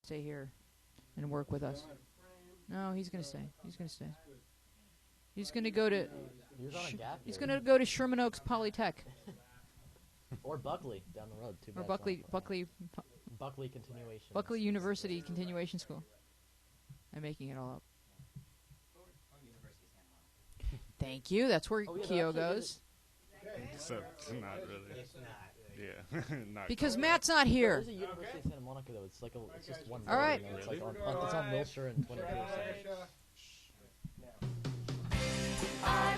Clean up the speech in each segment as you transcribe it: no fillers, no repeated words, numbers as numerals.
stay here and work with us. No, he's gonna stay. He's gonna stay. He's gonna go to. He's gonna go to Sherman Oaks Polytech. Or Buckley down the road. Or Buckley continuation. Buckley University Continuation School. I'm making it all up. Thank you. That's where Keo goes. Except not really. It's not really. Yeah. Not Because quite. Matt's not here. There's a University of Santa Monica though. It's like it's just one. All right. building, and It's like it's on Wilshire and 22. Our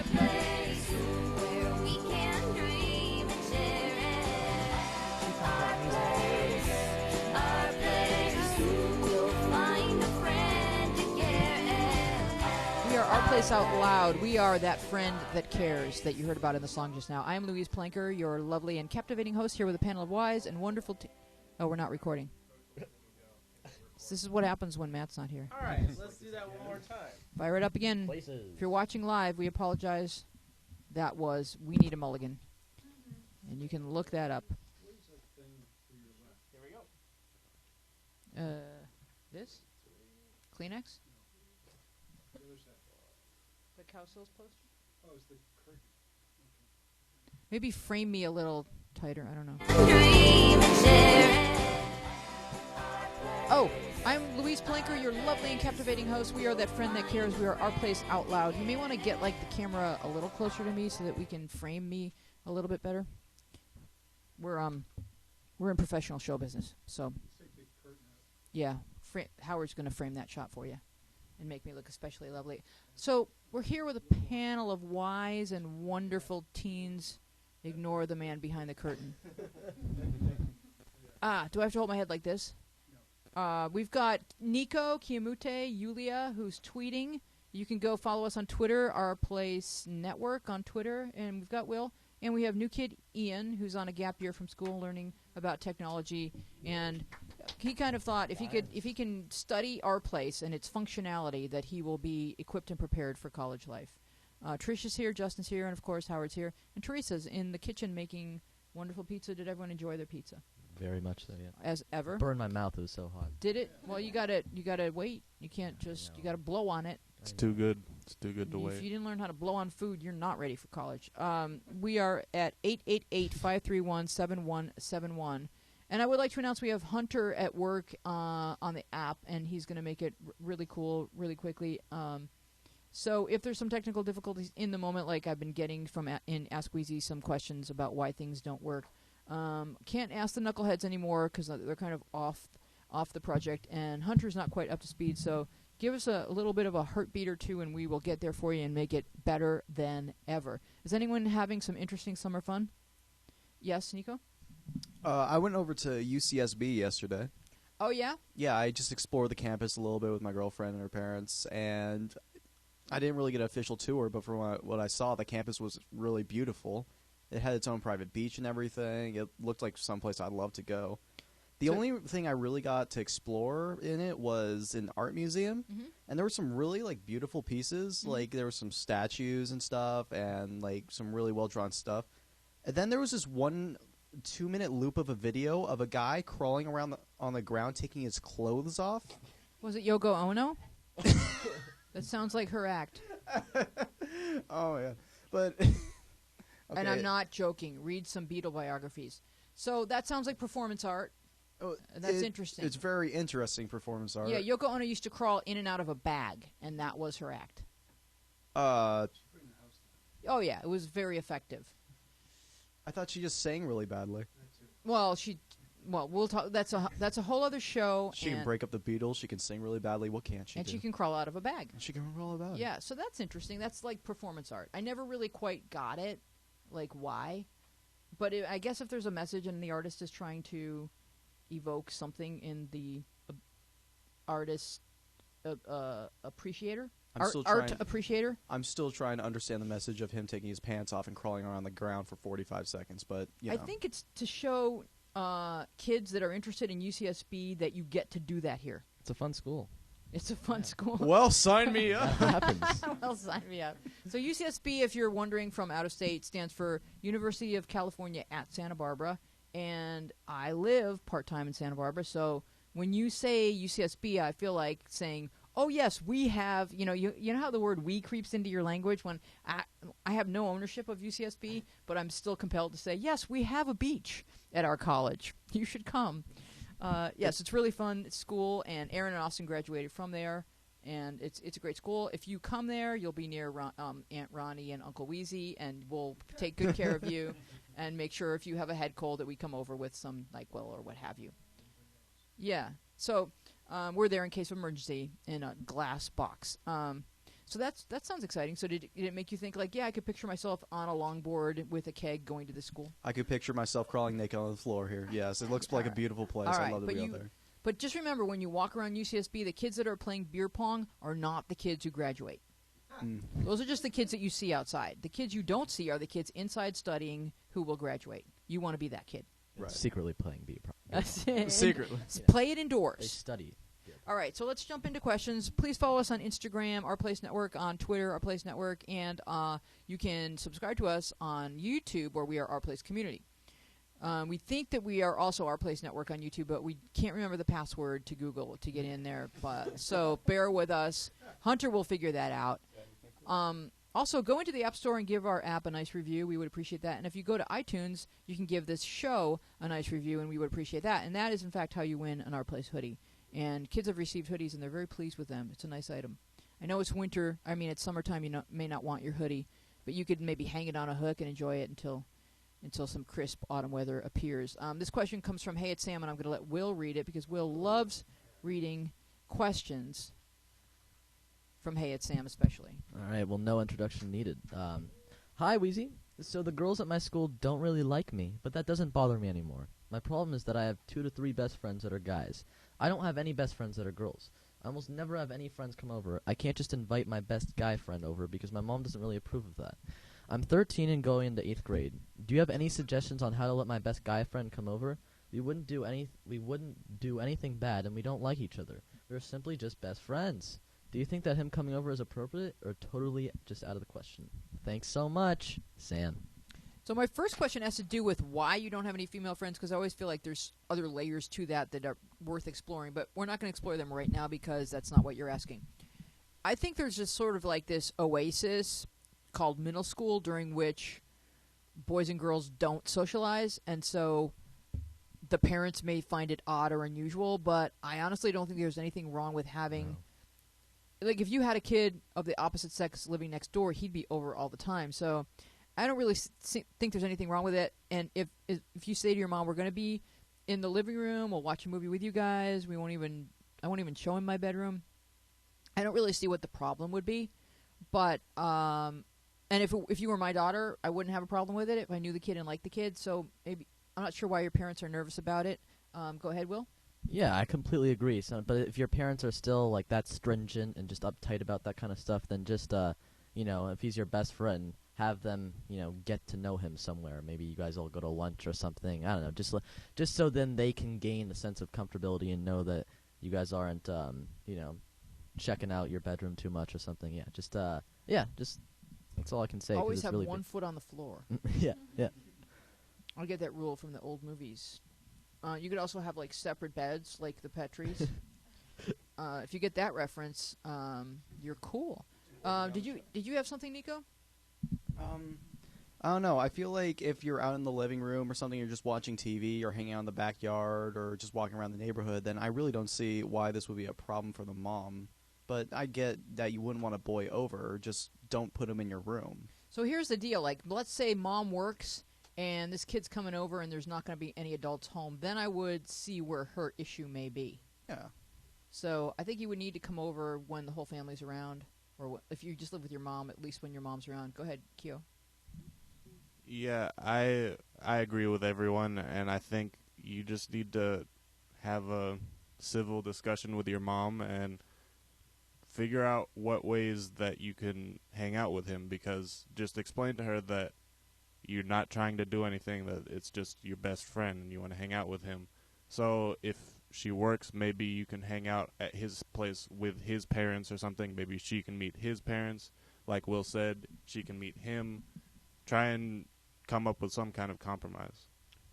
place where we can dream and share it. Our place, you'll find a friend to care it. We are Our Place Out Loud. We are that friend that cares that you heard about in the song just now. I am Louise Planker, your lovely and captivating host here with a panel of wise and wonderful Oh, we're not recording. This is what happens when Matt's not here. All right, let's do that one more time. Fire it up again. Places. If you're watching live, we apologize. That was We Need a Mulligan. And you can look that up. Here we go. This? Kleenex? The Cowsills poster? Oh, it's the curtain. Maybe frame me a little tighter. I don't know. Dream and share it. Oh, I'm Louise Planker, your lovely and captivating host. We are that friend that cares. We are Our Place Out Loud. You may want to get like the camera a little closer to me so that we can frame me a little bit better. We're in professional show business, so yeah. Howard's going to frame that shot for you and make me look especially lovely. So we're here with a panel of wise and wonderful teens. Ignore the man behind the curtain. Do I have to hold my head like this? We've got Nico, Kiamute, Yulia, who's tweeting. You can go follow us on Twitter, Our Place Network on Twitter. And we've got Will. And we have new kid Ian, who's on a gap year from school learning about technology. And he kind of thought if he can study Our Place and its functionality, that he will be equipped and prepared for college life. Trish is here, Justin's here, and of course Howard's here. And Teresa's in the kitchen making wonderful pizza. Did everyone enjoy their pizza? Very much so, yeah. As ever. Burned my mouth. It was so hot. Did it? Well, you gotta wait. You can't just you gotta blow on it. It's too good. It's too good to If wait. you didn't learn how to blow on food, you're not ready for college. We are at 888-531-7171. And I would like to announce we have Hunter at work on the app, and he's going to make it really cool really quickly. So if there's some technical difficulties in the moment, like I've been getting from in Ask Wheezy some questions about why things don't work, can't ask the knuckleheads anymore because they're kind of off the project, and Hunter's not quite up to speed. So give us a little bit of a heartbeat or two, and we will get there for you and make it better than ever. Is anyone having some interesting summer fun? Yes, Nico? I went over to UCSB yesterday. Oh, yeah? Yeah, I just explored the campus a little bit with my girlfriend and her parents, and I didn't really get an official tour, but from what I saw, the campus was really beautiful. It had its own private beach and everything. It looked like someplace I'd love to go. The only thing I really got to explore in it was an art museum, and there were some really beautiful pieces. Like there were some statues and stuff, and some really well drawn stuff. And then there was this 1 2-minute loop of a video of a guy crawling around on the ground, taking his clothes off. Was it Yoko Ono? That sounds like her act. Oh yeah, but and okay. I'm not joking. Read some Beatle biographies. So that sounds like performance art. Oh, that's interesting. It's very interesting performance art. Yeah, Yoko Ono used to crawl in and out of a bag, and that was her act. Oh yeah, it was very effective. I thought she just sang really badly. Well, we'll talk. That's a whole other show. She can break up the Beatles. She can sing really badly. What can't she do? And she can crawl out of a bag. She can crawl about. Yeah, so that's interesting. That's like performance art. I never really quite got it, like why. But I guess if there's a message and the artist is trying to evoke something in the artist appreciator. Art appreciator? I'm still trying to understand the message of him taking his pants off and crawling around the ground for 45 seconds, but, I think it's to show kids that are interested in UCSB that you get to do that here. It's a fun school. It's a fun school. Well, sign me up. That happens. Well, sign me up. So UCSB, if you're wondering from out of state, stands for University of California at Santa Barbara. and I live part-time in Santa Barbara, so when you say UCSB, I feel like saying, oh, yes, we have, you know how the word we creeps into your language when I have no ownership of UCSB, but I'm still compelled to say, yes, we have a beach at our college. You should come. Yes, it's really fun school, and Aaron and Austin graduated from there, and it's a great school. If you come there, you'll be near Aunt Ronnie and Uncle Wheezy, and we'll take good care of you and make sure if you have a head cold that we come over with some NyQuil or what have you. Yeah, so we're there in case of emergency in a glass box. So that sounds exciting. So did it make you think, like, yeah, I could picture myself on a longboard with a keg going to the school? I could picture myself crawling naked on the floor here. Yes, it looks like a beautiful place. All I'd right, love to but be out there. But just remember, when you walk around UCSB, the kids that are playing beer pong are not the kids who graduate. Those are just the kids that you see outside. The kids you don't see are the kids inside studying who will graduate. You want to be that kid. Right. Secretly playing beer pong. Secretly. Play it They indoors. study. All right, so let's jump into questions. Please follow us on Instagram, Our Place Network, on Twitter, Our Place Network, and you can subscribe to us on YouTube, where we are Our Place Community. We think that we are also Our Place Network on YouTube, but we can't remember the password to Google to get in there. So bear with us. Hunter will figure that out. Also, go into the App Store and give our app a nice review. We would appreciate that. And if you go to iTunes, you can give this show a nice review, and we would appreciate that. And that is, in fact, how you win an Our Place hoodie. And kids have received hoodies, and they're very pleased with them. It's a nice item. I know it's winter. I mean, it's summertime. You may not want your hoodie, but you could maybe hang it on a hook and enjoy it until some crisp autumn weather appears. This question comes from Hey It's Sam, and I'm going to let Will read it because Will loves reading questions from Hey It's Sam especially. All right, well, no introduction needed. Hi, Wheezy. So the girls at my school don't really like me, but that doesn't bother me anymore. My problem is that I have 2 to 3 best friends that are guys. I don't have any best friends that are girls. I almost never have any friends come over. I can't just invite my best guy friend over because my mom doesn't really approve of that. I'm 13 and going into 8th grade. Do you have any suggestions on how to let my best guy friend come over? We wouldn't do anything bad, and we don't like each other. We're simply just best friends. Do you think that him coming over is appropriate or totally just out of the question? Thanks so much, Sam. So my first question has to do with why you don't have any female friends, because I always feel like there's other layers to that are worth exploring, but we're not going to explore them right now because that's not what you're asking. I think there's just sort of like this oasis called middle school during which boys and girls don't socialize, and so the parents may find it odd or unusual, but I honestly don't think there's anything wrong with having... Like, if you had a kid of the opposite sex living next door, he'd be over all the time, so... I don't really think there's anything wrong with it. And if you say to your mom, we're going to be in the living room, we'll watch a movie with you guys, I won't even show him my bedroom, I don't really see what the problem would be. But, and if you were my daughter, I wouldn't have a problem with it if I knew the kid and liked the kid. So maybe, I'm not sure why your parents are nervous about it. Go ahead, Will. Yeah, I completely agree. So, but if your parents are still like that stringent and just uptight about that kind of stuff, then just, if he's your best friend, have them, get to know him somewhere. Maybe you guys all go to lunch or something. I don't know. Just so then they can gain a sense of comfortability and know that you guys aren't, checking out your bedroom too much or something. Yeah, just that's all I can say. 'cause Always it's have really one foot on the floor. yeah. I'll get that rule from the old movies. You could also have, like, separate beds, like the Petries. If you get that reference, you're cool. Did you have something, Nico? I don't know. I feel like if you're out in the living room or something, you're just watching TV or hanging out in the backyard or just walking around the neighborhood, then I really don't see why this would be a problem for the mom. But I get that you wouldn't want a boy over. Just don't put him in your room. So here's the deal. Like, let's say mom works and this kid's coming over and there's not going to be any adults home. Then I would see where her issue may be. Yeah. So I think you would need to come over when the whole family's around. Or if you just live with your mom, at least when your mom's around. Go ahead, Kyo. Yeah, I agree with everyone, and I think you just need to have a civil discussion with your mom and figure out what ways that you can hang out with him, because just explain to her that you're not trying to do anything, that it's just your best friend and you want to hang out with him. So if she works, maybe you can hang out at his place with his parents or something. Maybe she can meet his parents. Like Will said, she can meet him. Try and come up with some kind of compromise.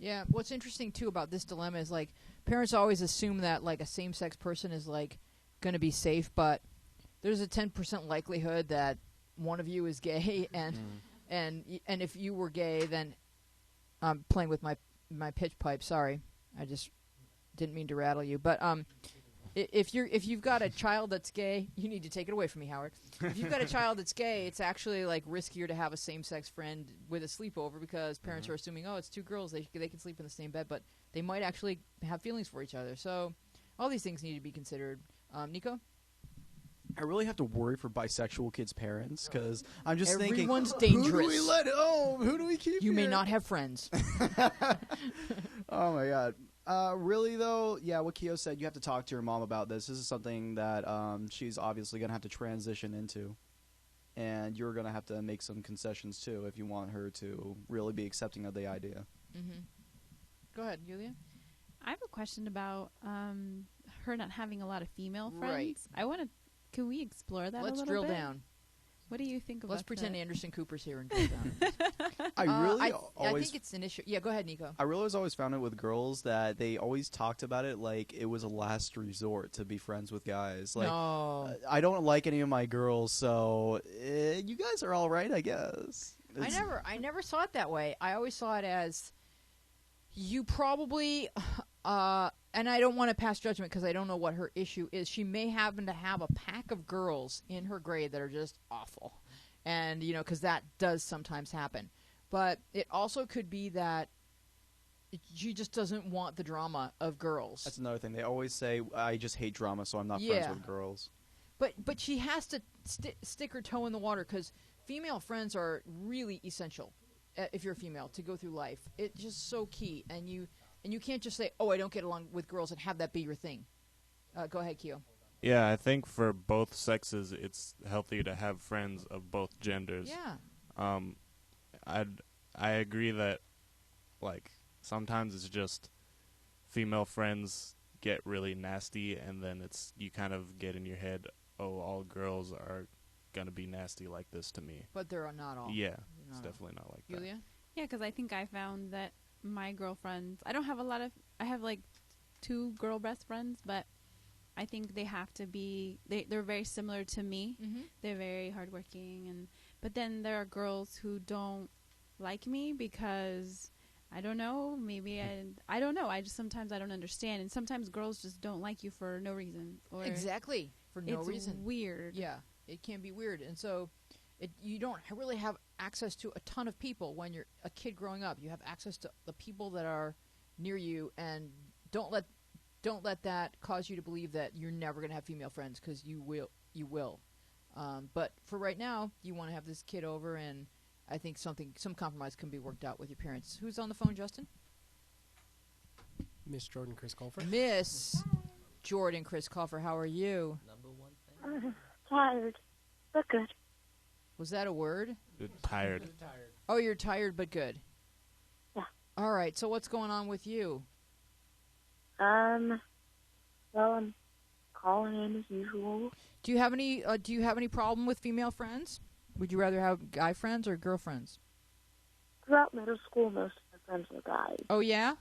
Yeah, what's interesting too about this dilemma is like parents always assume that like a same-sex person is like going to be safe, but there's a 10% likelihood that one of you is gay, and and if you were gay, then I'm playing with my pitch pipe. Sorry, I just didn't mean to rattle you, but if you've got a child that's gay, you need to take it away from me, Howard. If you've got a child that's gay, it's actually like riskier to have a same-sex friend with a sleepover because parents are assuming, oh, it's two girls, they can sleep in the same bed, but they might actually have feelings for each other. So all these things need to be considered. Nico? I really have to worry for bisexual kids' parents because I'm just Everyone's thinking, who do we dangerous. let home? Who do we keep You may here? not have friends. Oh my god. Really though, yeah, what Keo said, you have to talk to your mom about this. This is something that she's obviously gonna have to transition into, and you're gonna have to make some concessions too if you want her to really be accepting of the idea. Mm-hmm. Go ahead, Yulia. I have a question about her not having a lot of female friends. Right. I want to. Can we explore that a Let's little drill bit? down. What do you think about Let's pretend that? Anderson Cooper's here and drill down. I I think it's an issue. Yeah, go ahead, Nico. I really always found it with girls that they always talked about it like it was a last resort to be friends with guys. Like, no. I don't like any of my girls, so you guys are all right, I guess. I never saw it that way. I always saw it as you probably and I don't want to pass judgment because I don't know what her issue is. She may happen to have a pack of girls in her grade that are just awful. And, you know, because that does sometimes happen. But it also could be that she just doesn't want the drama of girls. That's another thing. They always say, I just hate drama, so I'm not Yeah. friends with girls. But she has to stick her toe in the water because female friends are really essential if you're a female to go through life. It's just so key, and you can't just say, "Oh, I don't get along with girls," and have that be your thing. Go ahead, Keo. Yeah, I think for both sexes, it's healthy to have friends of both genders. Yeah. I agree that, like, sometimes it's just female friends get really nasty, and then you kind of get in your head, oh, all girls are gonna be nasty like this to me. But they're not all. Yeah, They're it's not all. definitely not like Yulia? Yeah, because I think I found that my girlfriends. I don't have a lot of. I have like 2 girl best friends, but I think they have to be. They're very similar to me. Mm-hmm. They're very hardworking, but then there are girls who don't like me because I don't know. Maybe I don't know. I just sometimes I don't understand, and sometimes girls just don't like you for no reason. Or Exactly. For no it's reason. weird. Yeah, it can be weird, and so you don't really have access to a ton of people when you're a kid growing up. You have access to the people that are near you, and don't let that cause you to believe that you're never going to have female friends because you will. But for right now, you want to have this kid over, and I think some compromise can be worked out with your parents. Who's on the phone, Justin? Miss Jordan, Chris Colfer. Miss Jordan, Chris Coffer. How are you? Number one thing. Tired, but good. Was that a word? Tired. Oh, you're tired but good. Yeah. All right. So what's going on with you? Well, I'm calling in as usual. Do you have any problem with female friends? Would you rather have guy friends or girlfriends? Throughout middle school, most of my friends were guys. Oh yeah,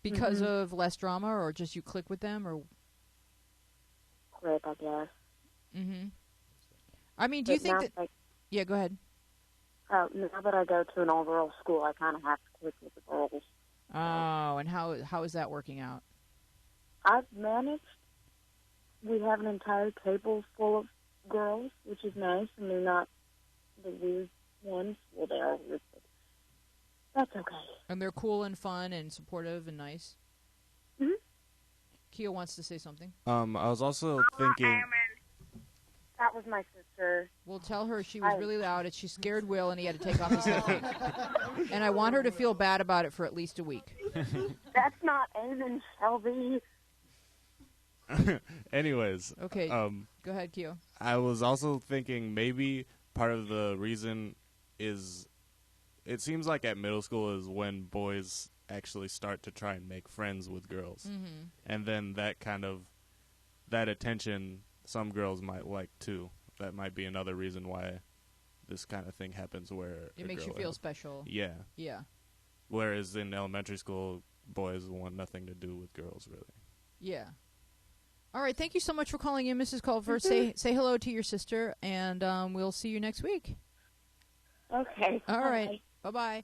because Mhm. of less drama, or just you click with them, or. Click, I guess. Mm-hmm. I mean, do you But think now that? that Yeah, go ahead. now that I go to an all-girls school, I kind of have to click with the girls. Oh, and how is that working out? I've managed. We have an entire table full of girls, which is nice, and they're not the weird ones. Well, they are weird, but that's okay. And they're cool and fun and supportive and nice. Mhm. Kia wants to say something. I was also thinking. That was my sister. We'll tell her she was Hi. really loud and she scared Will and he had to take off his headphones. And I want her to feel bad about it for at least a week. That's not Eamon, Shelby. Anyways, Okay, go ahead, Keo. I was also thinking maybe part of the reason is it seems like at middle school is when boys actually start to try and make friends with girls. Mm-hmm. And then that attention some girls might like too. That might be another reason why this kind of thing happens where It a makes you girl feel has- special. Yeah. Yeah. Whereas in elementary school, boys want nothing to do with girls, really. Yeah. All right. Thank you so much for calling in, Mrs. Culver. Say hello to your sister, and we'll see you next week. Okay. All right. Bye-bye.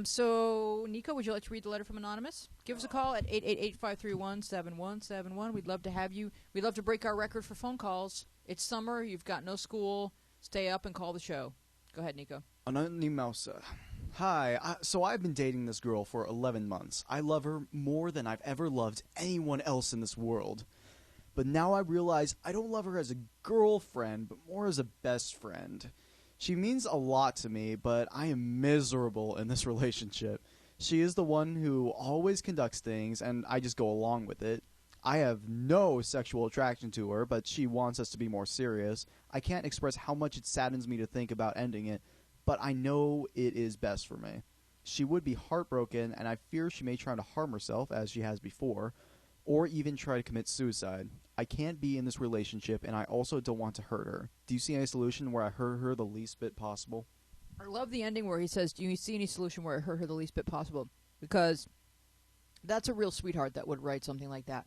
So, Nico, would you like to read the letter from Anonymous? Give us a call at 888-531-7171. We'd love to have you. We'd love to break our record for phone calls. It's summer. You've got no school. Stay up and call the show. Go ahead, Nico. Anonymous. Hi. So I've been dating this girl for 11 months. I love her more than I've ever loved anyone else in this world. But now I realize I don't love her as a girlfriend, but more as a best friend. She means a lot to me, but I am miserable in this relationship. She is the one who always conducts things, and I just go along with it. I have no sexual attraction to her, but she wants us to be more serious. I can't express how much it saddens me to think about ending it, but I know it is best for me. She would be heartbroken, and I fear she may try to harm herself, as she has before, or even try to commit suicide. I can't be in this relationship, and I also don't want to hurt her. Do you see any solution where I hurt her the least bit possible? I love the ending where he says, do you see any solution where I hurt her the least bit possible? Because that's a real sweetheart that would write something like that.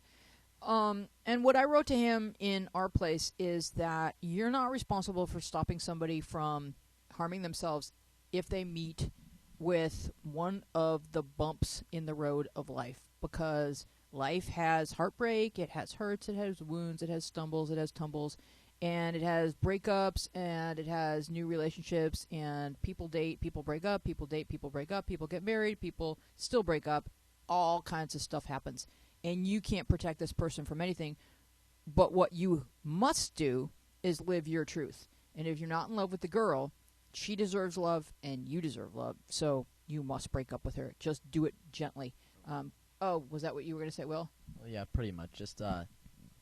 And what I wrote to him in our place is that you're not responsible for stopping somebody from harming themselves if they meet with one of the bumps in the road of life, because life has heartbreak, it has hurts, it has wounds, it has stumbles, it has tumbles, and it has breakups, and it has new relationships, and people date, people break up, people date, people break up, people get married, people still break up. All kinds of stuff happens, and you can't protect this person from anything. But what you must do is live your truth. And if you're not in love with the girl, she deserves love, and you deserve love, so you must break up with her. Just do it gently. Oh, was that what you were going to say, Will? Well, yeah, pretty much. Just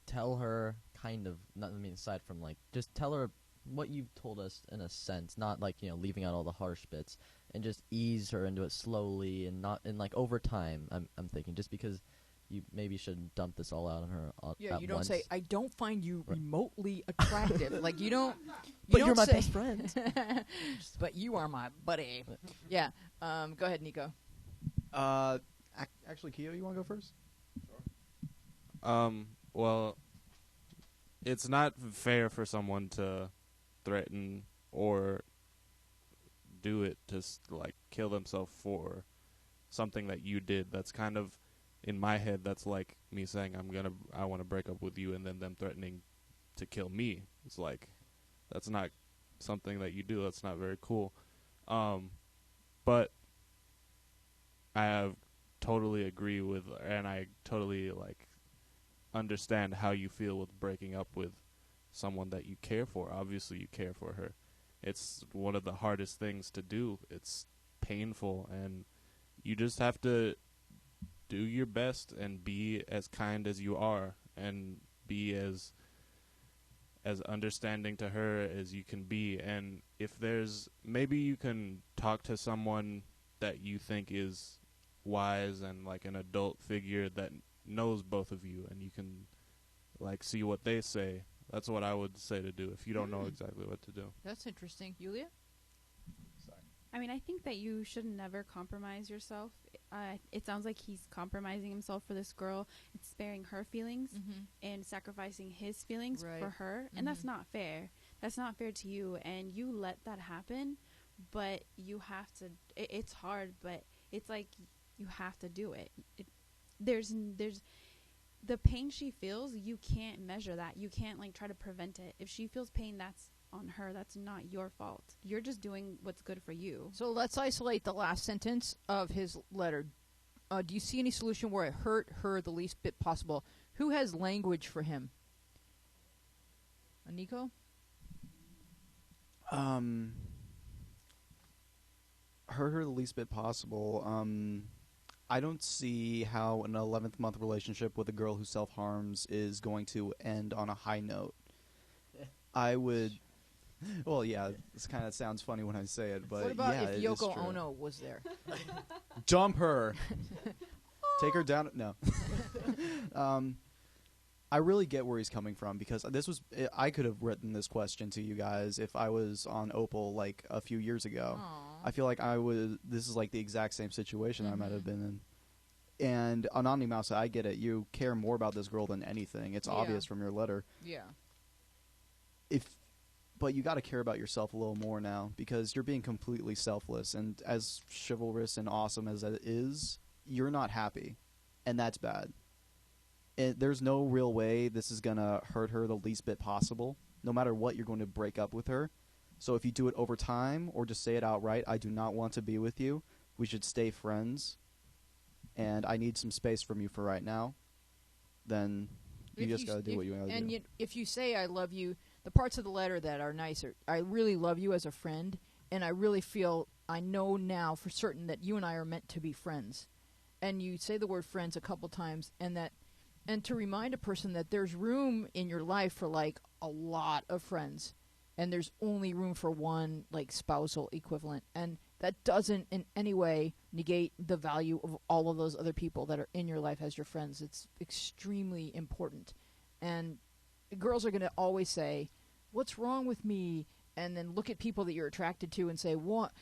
tell her kind of, not, I mean, aside from, like, just tell her what you've told us in a sense, not, like, you know, leaving out all the harsh bits, and just ease her into it slowly and not, and, like, over time, I'm thinking, just because you maybe shouldn't dump this all out on her Yeah, at you don't once. say, I don't find you remotely attractive. Like, you don't... But don't you're my say- best friend. But you are my buddy. Yeah. Go ahead, Nico. Actually, Keo, you want to go first? Well, it's not fair for someone to threaten or do it to like kill themselves for something that you did. That's kind of, in my head, that's like me saying I want to break up with you, and then them threatening to kill me. It's like, that's not something that you do. That's not very cool. But I have totally agree with, and I totally like understand how you feel with breaking up with someone that you care for. Obviously you care for her. It's one of the hardest things to do. It's painful, and you just have to do your best and be as kind as you are, and be as understanding to her as you can be. And if there's, maybe you can talk to someone that you think is wise and like an adult figure that knows both of you, and you can like see what they say. That's what I would say to do if you don't know exactly what to do. That's interesting. Yulia? I mean, I think that you should never compromise yourself. It sounds like he's compromising himself for this girl. It's sparing her feelings and sacrificing his feelings Right. for her. And that's not fair. That's not fair to you. And you let that happen, but you have to. It's hard, but it's like you have to do it. There's the pain she feels. You can't measure that. You can't like try to prevent it. If she feels pain, that's on her. That's not your fault. You're just doing what's good for you. So let's isolate the last sentence of his letter. Do you see any solution where I hurt her the least bit possible? Who has language for him? Nico? Hurt her the least bit possible. I don't see how an 11th month relationship with a girl who self-harms is going to end on a high note. I would... Well, yeah, this kind of sounds funny when I say it, but What about yeah, if it is Yoko true. Ono was there? Dump her. Take her down. No. I really get where he's coming from because I could have written this question to you guys if I was on Opal like a few years ago. Aw. I feel like this is like the exact same situation I might have been in. And Anonymous, I get it. You care more about this girl than anything. It's Yeah. obvious from your letter. Yeah. But you got to care about yourself a little more now because you're being completely selfless. And as chivalrous and awesome as it is, you're not happy. And that's bad. There's no real way this is going to hurt her the least bit possible. No matter what, you're going to break up with her. So if you do it over time or just say it outright, I do not want to be with you. We should stay friends. And I need some space from you for right now. Then you just got to do what you got to do. And if you say I love you, the parts of the letter that are nice are, I really love you as a friend, and I really feel, I know now for certain that you and I are meant to be friends. And you say the word friends a couple times, and to remind a person that there's room in your life for like a lot of friends, and there's only room for one like spousal equivalent, and that doesn't in any way negate the value of all of those other people that are in your life as your friends. It's extremely important. And girls are going to always say, what's wrong with me? And then look at people that you're attracted to and say, what,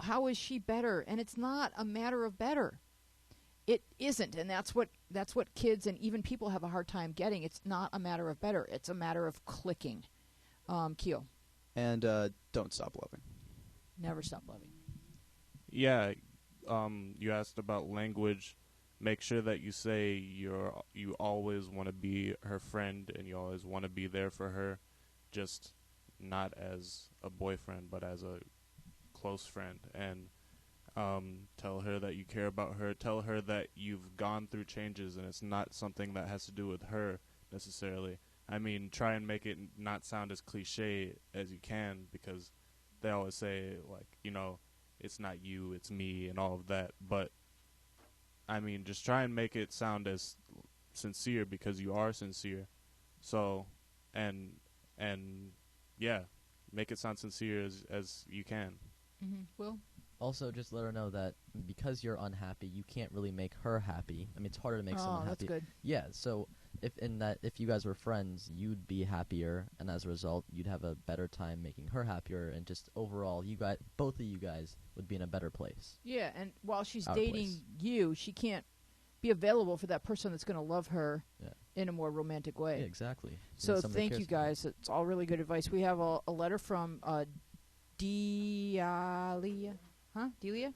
how is she better? And it's not a matter of better. It isn't. And that's what kids and even people have a hard time getting. It's not a matter of better. It's a matter of clicking. Keo. And don't stop loving. Never stop loving. Yeah, you asked about language. Make sure that you say you always want to be her friend and you always want to be there for her, just not as a boyfriend but as a close friend. And tell her that you care about her. Tell her that you've gone through changes and it's not something that has to do with her necessarily. I mean, try and make it not sound as cliche as you can because they always say, like, you know, it's not you, it's me and all of that. But I mean, just try and make it sound as sincere because you are sincere. So, and yeah, make it sound sincere as you can. Mm-hmm. Will? Also, just let her know that because you're unhappy, you can't really make her happy. I mean, it's harder to make someone that's happy. good. Yeah, so if you guys were friends, you'd be happier, and as a result, you'd have a better time making her happier, and just overall, both of you guys would be in a better place. Yeah, and while she's Our dating place. you, she can't be available for that person that's going to love her in a more romantic way. Yeah, exactly. So thank you guys. It's all really good advice. We have a letter from Delia. Huh? Delia?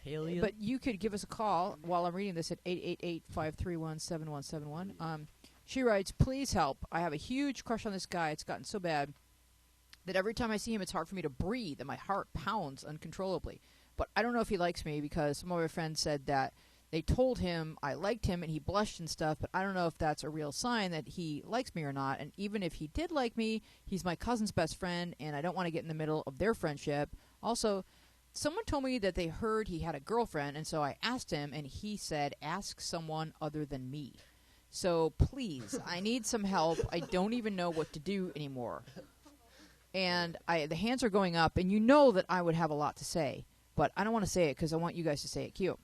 Delia? But you could give us a call while I'm reading this at 888-531-7171. She writes, please help. I have a huge crush on this guy. It's gotten so bad that every time I see him, it's hard for me to breathe and my heart pounds uncontrollably. But I don't know if he likes me because some of my friends said that they told him I liked him and he blushed and stuff, but I don't know if that's a real sign that he likes me or not. And even if he did like me, he's my cousin's best friend, and I don't want to get in the middle of their friendship. Also, someone told me that they heard he had a girlfriend, and so I asked him, and he said, ask someone other than me. So please, I need some help. I don't even know what to do anymore. And the hands are going up, and you know that I would have a lot to say, but I don't want to say it because I want you guys to say it. Cute.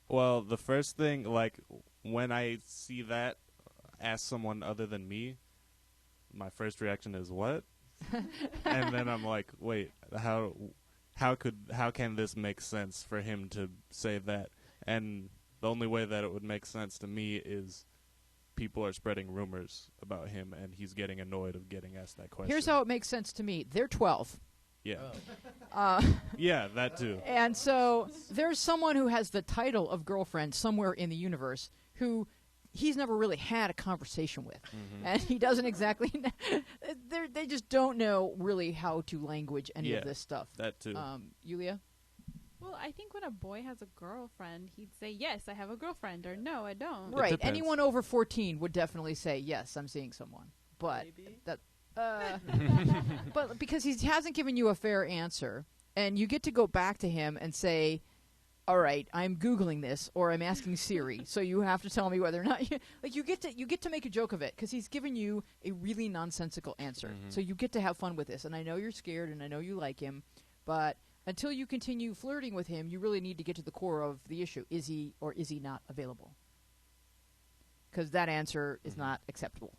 Well, the first thing, like, when I see that, ask someone other than me, my first reaction is, what? And then I'm like, wait, how can this make sense for him to say that? And the only way that it would make sense to me is people are spreading rumors about him, and he's getting annoyed of getting asked that question. Here's how it makes sense to me. They're 12. Yeah. Uh, Yeah, that too. And so there's someone who has the title of girlfriend somewhere in the universe who he's never really had a conversation with. Mm-hmm. And he doesn't exactly they just don't know really how to language any of this stuff. That too. Yulia? Well, I think when a boy has a girlfriend, he'd say, yes, I have a girlfriend, or no, I don't. Right. depends. Anyone over 14 would definitely say, yes, I'm seeing someone. But but because he hasn't given you a fair answer, and you get to go back to him and say, all right, I'm Googling this, or I'm asking Siri, so you have to tell me whether or not you get to make a joke of it, because he's given you a really nonsensical answer. Mhm. So you get to have fun with this, and I know you're scared, and I know you like him, but until you continue flirting with him, you really need to get to the core of the issue. Is he or is he not available? because that answer is not acceptable.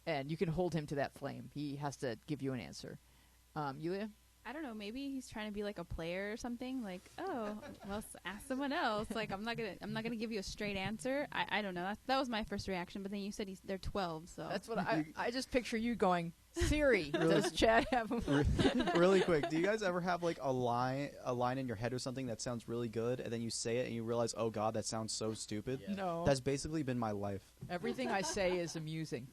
And you can hold him to that flame. He has to give you an answer. Yulia? I don't know. Maybe he's trying to be like a player or something. Like, oh, well, ask someone else. Like, I'm not gonna give you a straight answer. I don't know. That was my first reaction. But then you said they're 12, so That's what I just picture you going, Siri, does Chad have him? Really quick, do you guys ever have like a line in your head or something that sounds really good, and then you say it and you realize, oh god, that sounds so stupid? Yeah. No. That's basically been my life. Everything I say is amusing.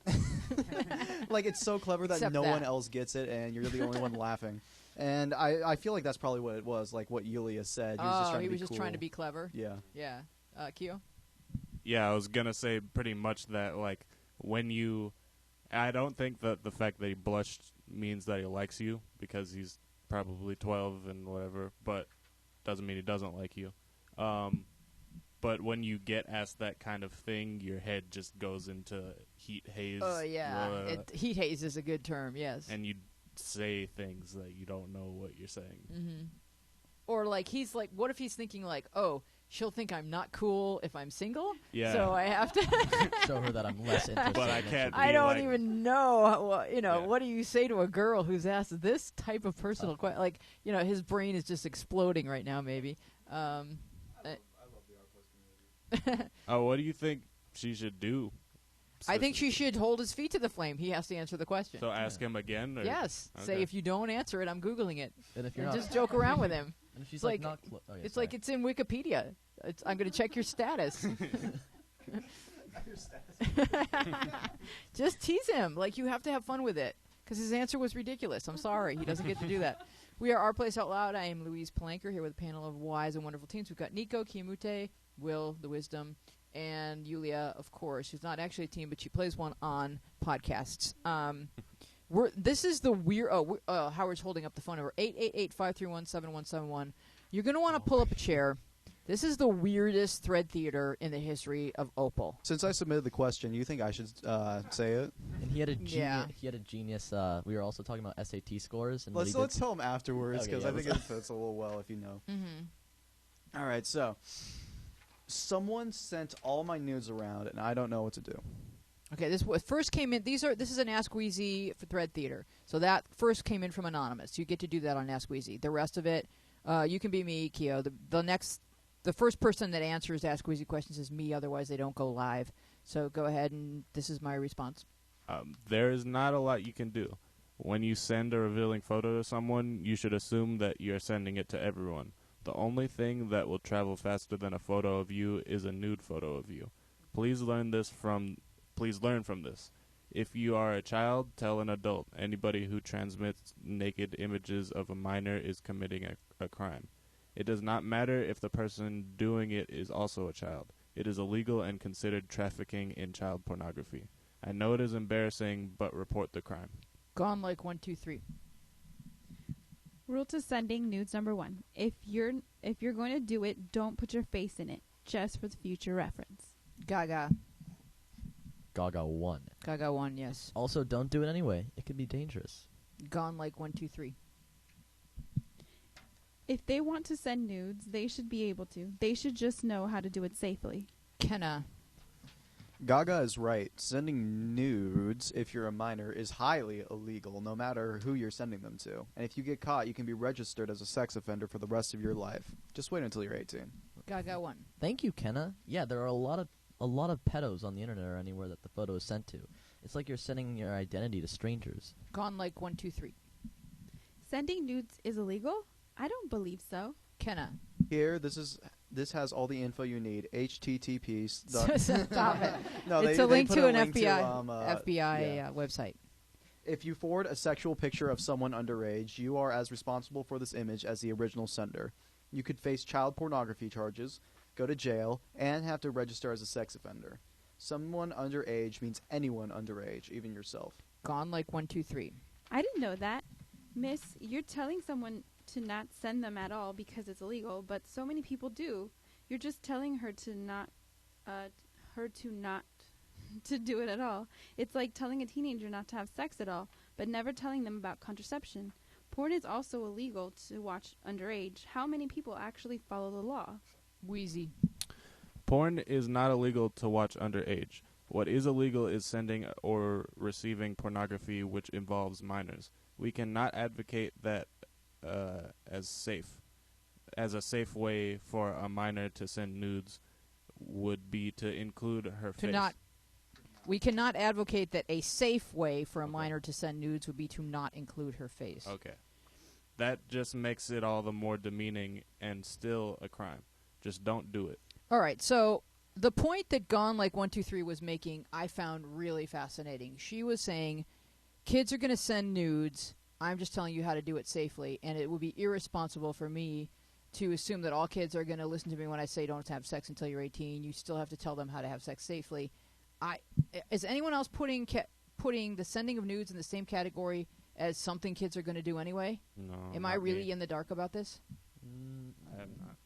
Like, it's so clever that Except no that. one else gets it, and you're the only one laughing. And I feel like that's probably what it was, like what Yulia said. He was just trying to be cool. trying to be clever. Yeah. Yeah. Kyo? Yeah, I was gonna say pretty much that. Like when I don't think that the fact that he blushed means that he likes you, because he's probably 12 and whatever, but doesn't mean he doesn't like you. But when you get asked that kind of thing, your head just goes into heat haze. Oh, yeah. Heat haze is a good term, yes. and you say things that you don't know what you're saying. Mm-hmm. Or, like, he's like, what if he's thinking, like, oh, she'll think I'm not cool if I'm single? Yeah. So I have to... Show her that I'm less interested. But I than can't she I be don't like- even know, Yeah. what do you say to a girl who's asked this type of personal question? Like, his brain is just exploding right now, maybe. Oh, what do you think she should do? I think she should hold his feet to the flame. He has to answer the question. So ask him again? Or? Yes. Say, Okay. if you don't answer it, I'm Googling it. And if you're And not, just joke around with him. and if she's it's like, like- not oh, yeah, It's sorry. like it's in Wikipedia. I'm going to check your status. Just tease him. Like, you have to have fun with it. Because his answer was ridiculous. I'm sorry. He doesn't get to do that. We are Our Place Out Loud. I am Louise Palanker here with a panel of wise and wonderful teens. We've got Nico, Kiamute, Will, the Wisdom, and Yulia, of course, who's not actually a team, but she plays one on podcasts. This is the weird... Howard's holding up the phone number. 888-531-7171. You're going to want to pull up a chair. This is the weirdest thread theater in the history of Opal. Since I submitted the question, you think I should say it? And he had a genius. Yeah. He had a genius. We were also talking about SAT scores, and what Let's he did- tell him afterwards, Okay, because yeah, I think let's- it fits a little well if you know. Mm-hmm. All right, so someone sent all my nudes around, and I don't know what to do. Okay, this first came in. This is an Ask Wheezy for Thread Theater. So that first came in from Anonymous. You get to do that on Ask Wheezy. The rest of it, you can be me, Keo. The first person that answers Ask Wheezy questions is me. Otherwise, they don't go live. So go ahead, and this is my response. There is not a lot you can do. When you send a revealing photo to someone, you should assume that you're sending it to everyone. The only thing that will travel faster than a photo of you is a nude photo of you. Please learn from this. If you are a child, tell an adult. Anybody who transmits naked images of a minor is committing a crime. It does not matter if the person doing it is also a child. It is illegal and considered trafficking in child pornography. I know it is embarrassing, but report the crime. Gone like 1, 2, 3. Rule to sending nudes number 1. If you're going to do it, don't put your face in it, just for the future reference. Gaga. Gaga won. Gaga 1, yes. Also, don't do it anyway. It could be dangerous. Gone like 1, 2, 3. If they want to send nudes, they should be able to. They should just know how to do it safely. Kenna. Gaga is right. Sending nudes, if you're a minor, is highly illegal, no matter who you're sending them to. And if you get caught, you can be registered as a sex offender for the rest of your life. Just wait until you're 18. Gaga 1. Thank you, Kenna. Yeah, there are a lot of pedos on the internet or anywhere that the photo is sent to. It's like you're sending your identity to strangers. Gone like 1, 2, 3. Sending nudes is illegal? I don't believe so. Kenna. Here, this has all the info you need. HTTP. Stop it. No, It's they a link put to an link FBI yeah. website. If you forward a sexual picture of someone underage, you are as responsible for this image as the original sender. You could face child pornography charges, go to jail, and have to register as a sex offender. Someone underage means anyone underage, even yourself. Gone like 1, 2, 3. I didn't know that. Miss, you're telling someone to not send them at all because it's illegal, but so many people do. You're just telling her to not to do it at all. It's like telling a teenager not to have sex at all, but never telling them about contraception. Porn is also illegal to watch underage. How many people actually follow the law? Wheezy. Porn is not illegal to watch underage. What is illegal is sending or receiving pornography which involves minors. We cannot advocate that as safe. As a safe way for a minor to send nudes would be to include her face. We cannot advocate that a safe way for a minor to send nudes would be to not include her face. Okay. That just makes it all the more demeaning and still a crime. Just don't do it. All right, so the point that Gone Like 123 was making, I found really fascinating. She was saying, kids are going to send nudes. I'm just telling you how to do it safely, and it would be irresponsible for me to assume that all kids are going to listen to me when I say don't have sex until you're 18. You still have to tell them how to have sex safely. Is anyone else putting the sending of nudes in the same category as something kids are going to do anyway? No. Am I not really me. in the dark about this? I have not.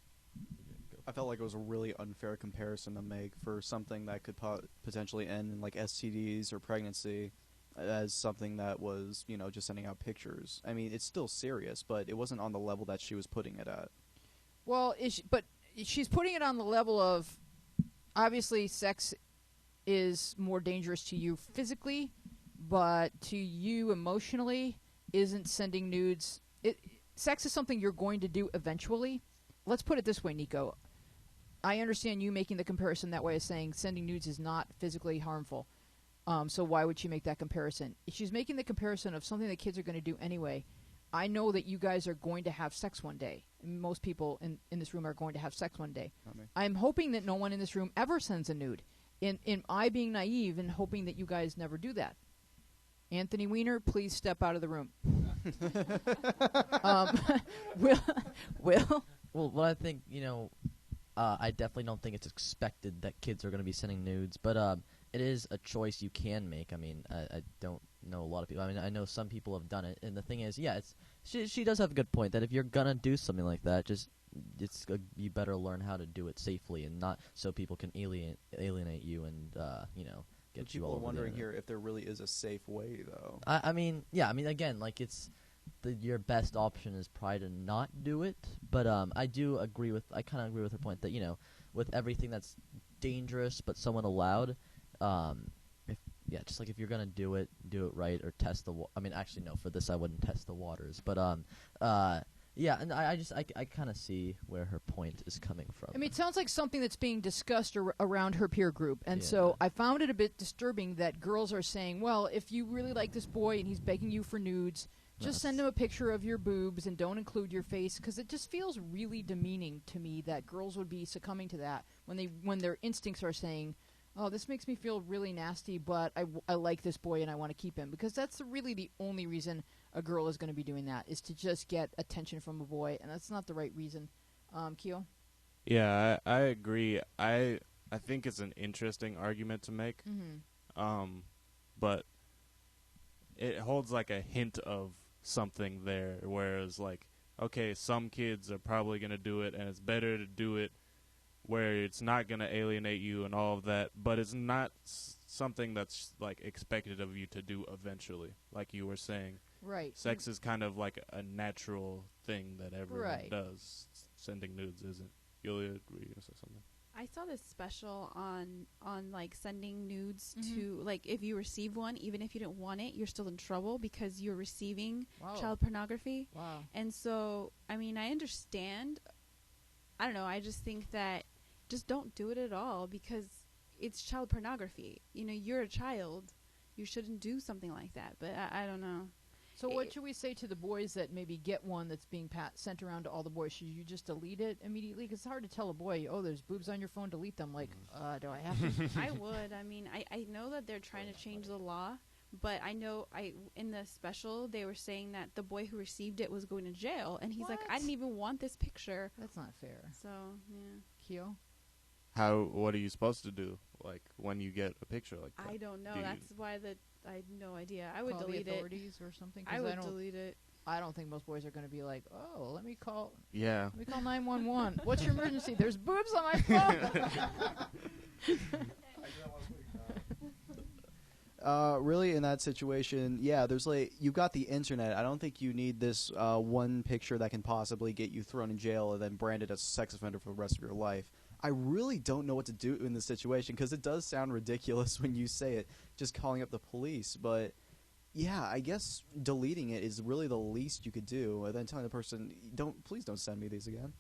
I felt like it was a really unfair comparison to make for something that could potentially end in like STDs or pregnancy as something that was, just sending out pictures. I mean, it's still serious, but it wasn't on the level that she was putting it at. Well, but she's putting it on the level of, obviously, sex is more dangerous to you physically, but to you emotionally, isn't sending nudes. Sex is something you're going to do eventually. Let's put it this way, Nico. I understand you making the comparison that way as saying sending nudes is not physically harmful. So why would she make that comparison? She's making the comparison of something that kids are going to do anyway. I know that you guys are going to have sex one day. Most people in this room are going to have sex one day. Not me. I'm hoping that no one in this room ever sends a nude. In I being naive and hoping that you guys never do that. Anthony Weiner, please step out of the room. Will? Well, what I think, I definitely don't think it's expected that kids are going to be sending nudes, but it is a choice you can make. I mean, I don't know a lot of people. I mean, I know some people have done it, and the thing is, yeah, she does have a good point that if you're gonna do something like that, you better learn how to do it safely and not so people can alienate you and get you all People are over wondering the here if there really is a safe way, though. I mean, again, like your best option is probably to not do it, but I kind of agree with her point that with everything that's dangerous but somewhat allowed, just like if you're gonna do it right or test the. I mean, actually, no. For this, I wouldn't test the waters, but yeah, and I kind of see where her point is coming from. I mean, it sounds like something that's being discussed around her peer group. And Yeah. so I found it a bit disturbing that girls are saying, well, if you really like this boy and he's begging you for nudes, just send him a picture of your boobs and don't include your face, because it just feels really demeaning to me that girls would be succumbing to that when their instincts are saying, oh, this makes me feel really nasty, but I like this boy and I want to keep him. Because that's really the only reason a girl is going to be doing that, is to just get attention from a boy, and that's not the right reason. Keo? Yeah, I agree. I think it's an interesting argument to make. Mm-hmm. But it holds like a hint of something there, whereas like, okay, some kids are probably going to do it, and it's better to do it where it's not going to alienate you and all of that, but it's not something that's like expected of you to do eventually, like you were saying. Right. Sex is kind of like a natural thing that everyone Right. does. Sending nudes isn't. Yulia, were you going to say something? I saw this special on like sending nudes Mhm. to, like, if you receive one, even if you didn't want it, you're still in trouble because you're receiving Wow. child pornography. Wow. And so, I mean, I understand. I don't know. I just think that just don't do it at all because it's child pornography. You're a child. You shouldn't do something like that. But I don't know. So what should we say to the boys that maybe get one that's being sent around to all the boys? Should you just delete it immediately? Because it's hard to tell a boy, oh, there's boobs on your phone, delete them. Like, do I have to? I would. I mean, I know that they're trying to change the law, but I know in the special they were saying that the boy who received it was going to jail, and he's like, I What? didn't even want this picture. That's not fair. So yeah, Keo? What are you supposed to do, like, when you get a picture like that? I don't know. Do you- That's why I have no idea. I would Call delete the it. authorities or something? 'Cause I would don't, delete it. I don't think most boys are going to be like, oh, let me call Yeah. 911. What's your emergency? There's boobs on my phone. Really, in that situation, yeah, there's you've got the internet. I don't think you need this one picture that can possibly get you thrown in jail and then branded as a sex offender for the rest of your life. I really don't know what to do in this situation because it does sound ridiculous when you say it, just calling up the police. But yeah, I guess deleting it is really the least you could do, and then telling the person, please don't send me these again.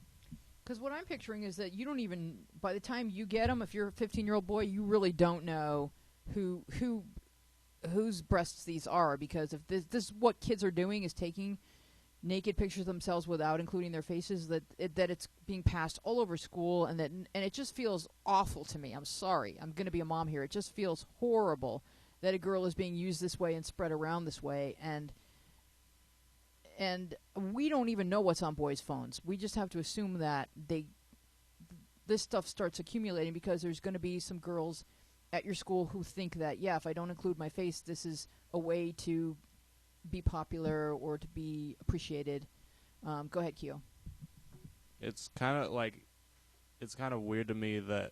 Because what I'm picturing is that you don't even, by the time you get them, if you're a 15-year-old boy, you really don't know whose breasts these are. Because if this is what kids are doing, is taking naked pictures of themselves without including their faces, that it's being passed all over school, and it just feels awful to me. I'm sorry. I'm going to be a mom here. It just feels horrible that a girl is being used this way and spread around this way, and we don't even know what's on boys' phones. We just have to assume that this stuff starts accumulating because there's going to be some girls at your school who think that, yeah, if I don't include my face, this is a way to be popular or to be appreciated. Go ahead, Kyo. It's kind of weird to me that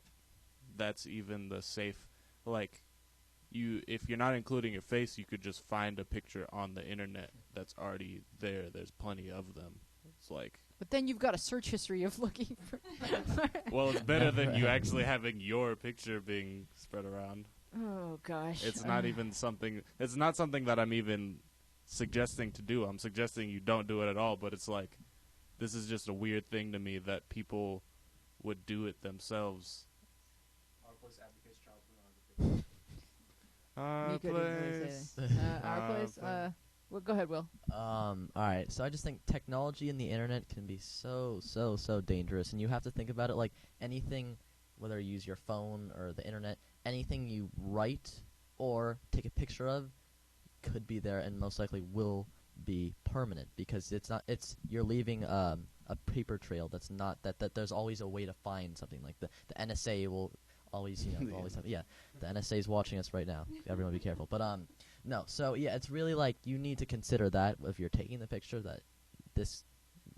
that's even the safe, like, if you're not including your face, you could just find a picture on the internet that's already there. There's plenty of them. It's like, but then you've got a search history of looking for. well, it's better than you actually having your picture being spread around. Oh gosh. It's not even something. It's not something that I'm even suggesting to do. I'm suggesting you don't do it at all. But it's like, this is just a weird thing to me that people would do it themselves. Our place advocates child pornography. Our Nico didn't really say place. that. Our place. Well, go ahead, Will. All right. So I just think technology and the internet can be so dangerous, and you have to think about it like anything, whether you use your phone or the internet, anything you write or take a picture of could be there and most likely will be permanent, because you're leaving a paper trail that's not that there's always a way to find something. Like the NSA will always, always have, the NSA is watching us right now. Everyone be careful. But no, so yeah, it's really like you need to consider that if you're taking the picture, that this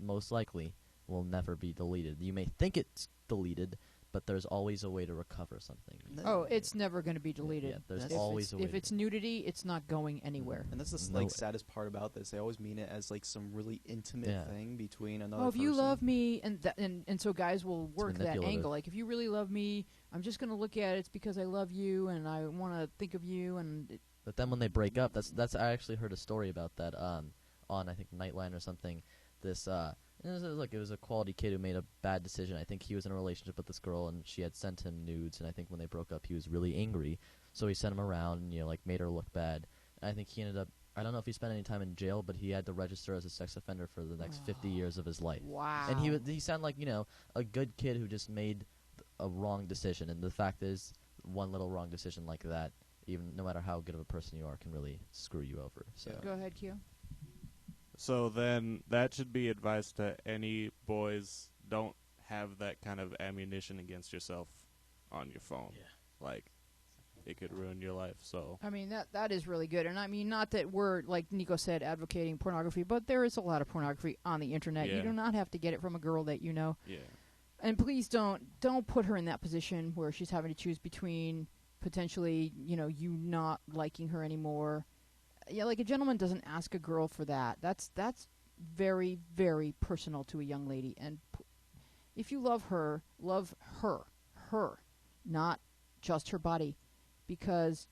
most likely will never be deleted. You may think it's deleted, but there's always a way to recover something. Oh, it's never going to be deleted. Yeah, there's If always a way if it's nudity, it's not going anywhere. And that's the No way. saddest part about this. They always mean it as like some really intimate Yeah. thing between another Oh, if person. you love me, and so guys will work that manipulative. angle. Like, if you really love me, I'm just going to look at it. It's because I love you and I want to think of you. But then when they break up, that's I actually heard a story about that on I think Nightline or something. It was a quality kid who made a bad decision. I think he was in a relationship with this girl, and she had sent him nudes. And I think when they broke up, he was really angry. So he sent him around and made her look bad. And I think he ended up. I don't know if he spent any time in jail, but he had to register as a sex offender for the next 50 years of his life. Wow. And he sounded like a good kid who just made a wrong decision. And the fact is, one little wrong decision like that, even no matter how good of a person you are, can really screw you over. So Go ahead, Q. So then that should be advice to any boys. Don't have that kind of ammunition against yourself on your phone. Yeah. Like, it could ruin your life. So I mean, that is really good. And I mean, not that we're, like Nico said, advocating pornography, but there is a lot of pornography on the internet. Yeah. You do not have to get it from a girl that you know. yeah. And please don't put her in that position where she's having to choose between potentially, you not liking her anymore. Yeah, like a gentleman doesn't ask a girl for that. That's very, very personal to a young lady. And if you love her, not just her body, because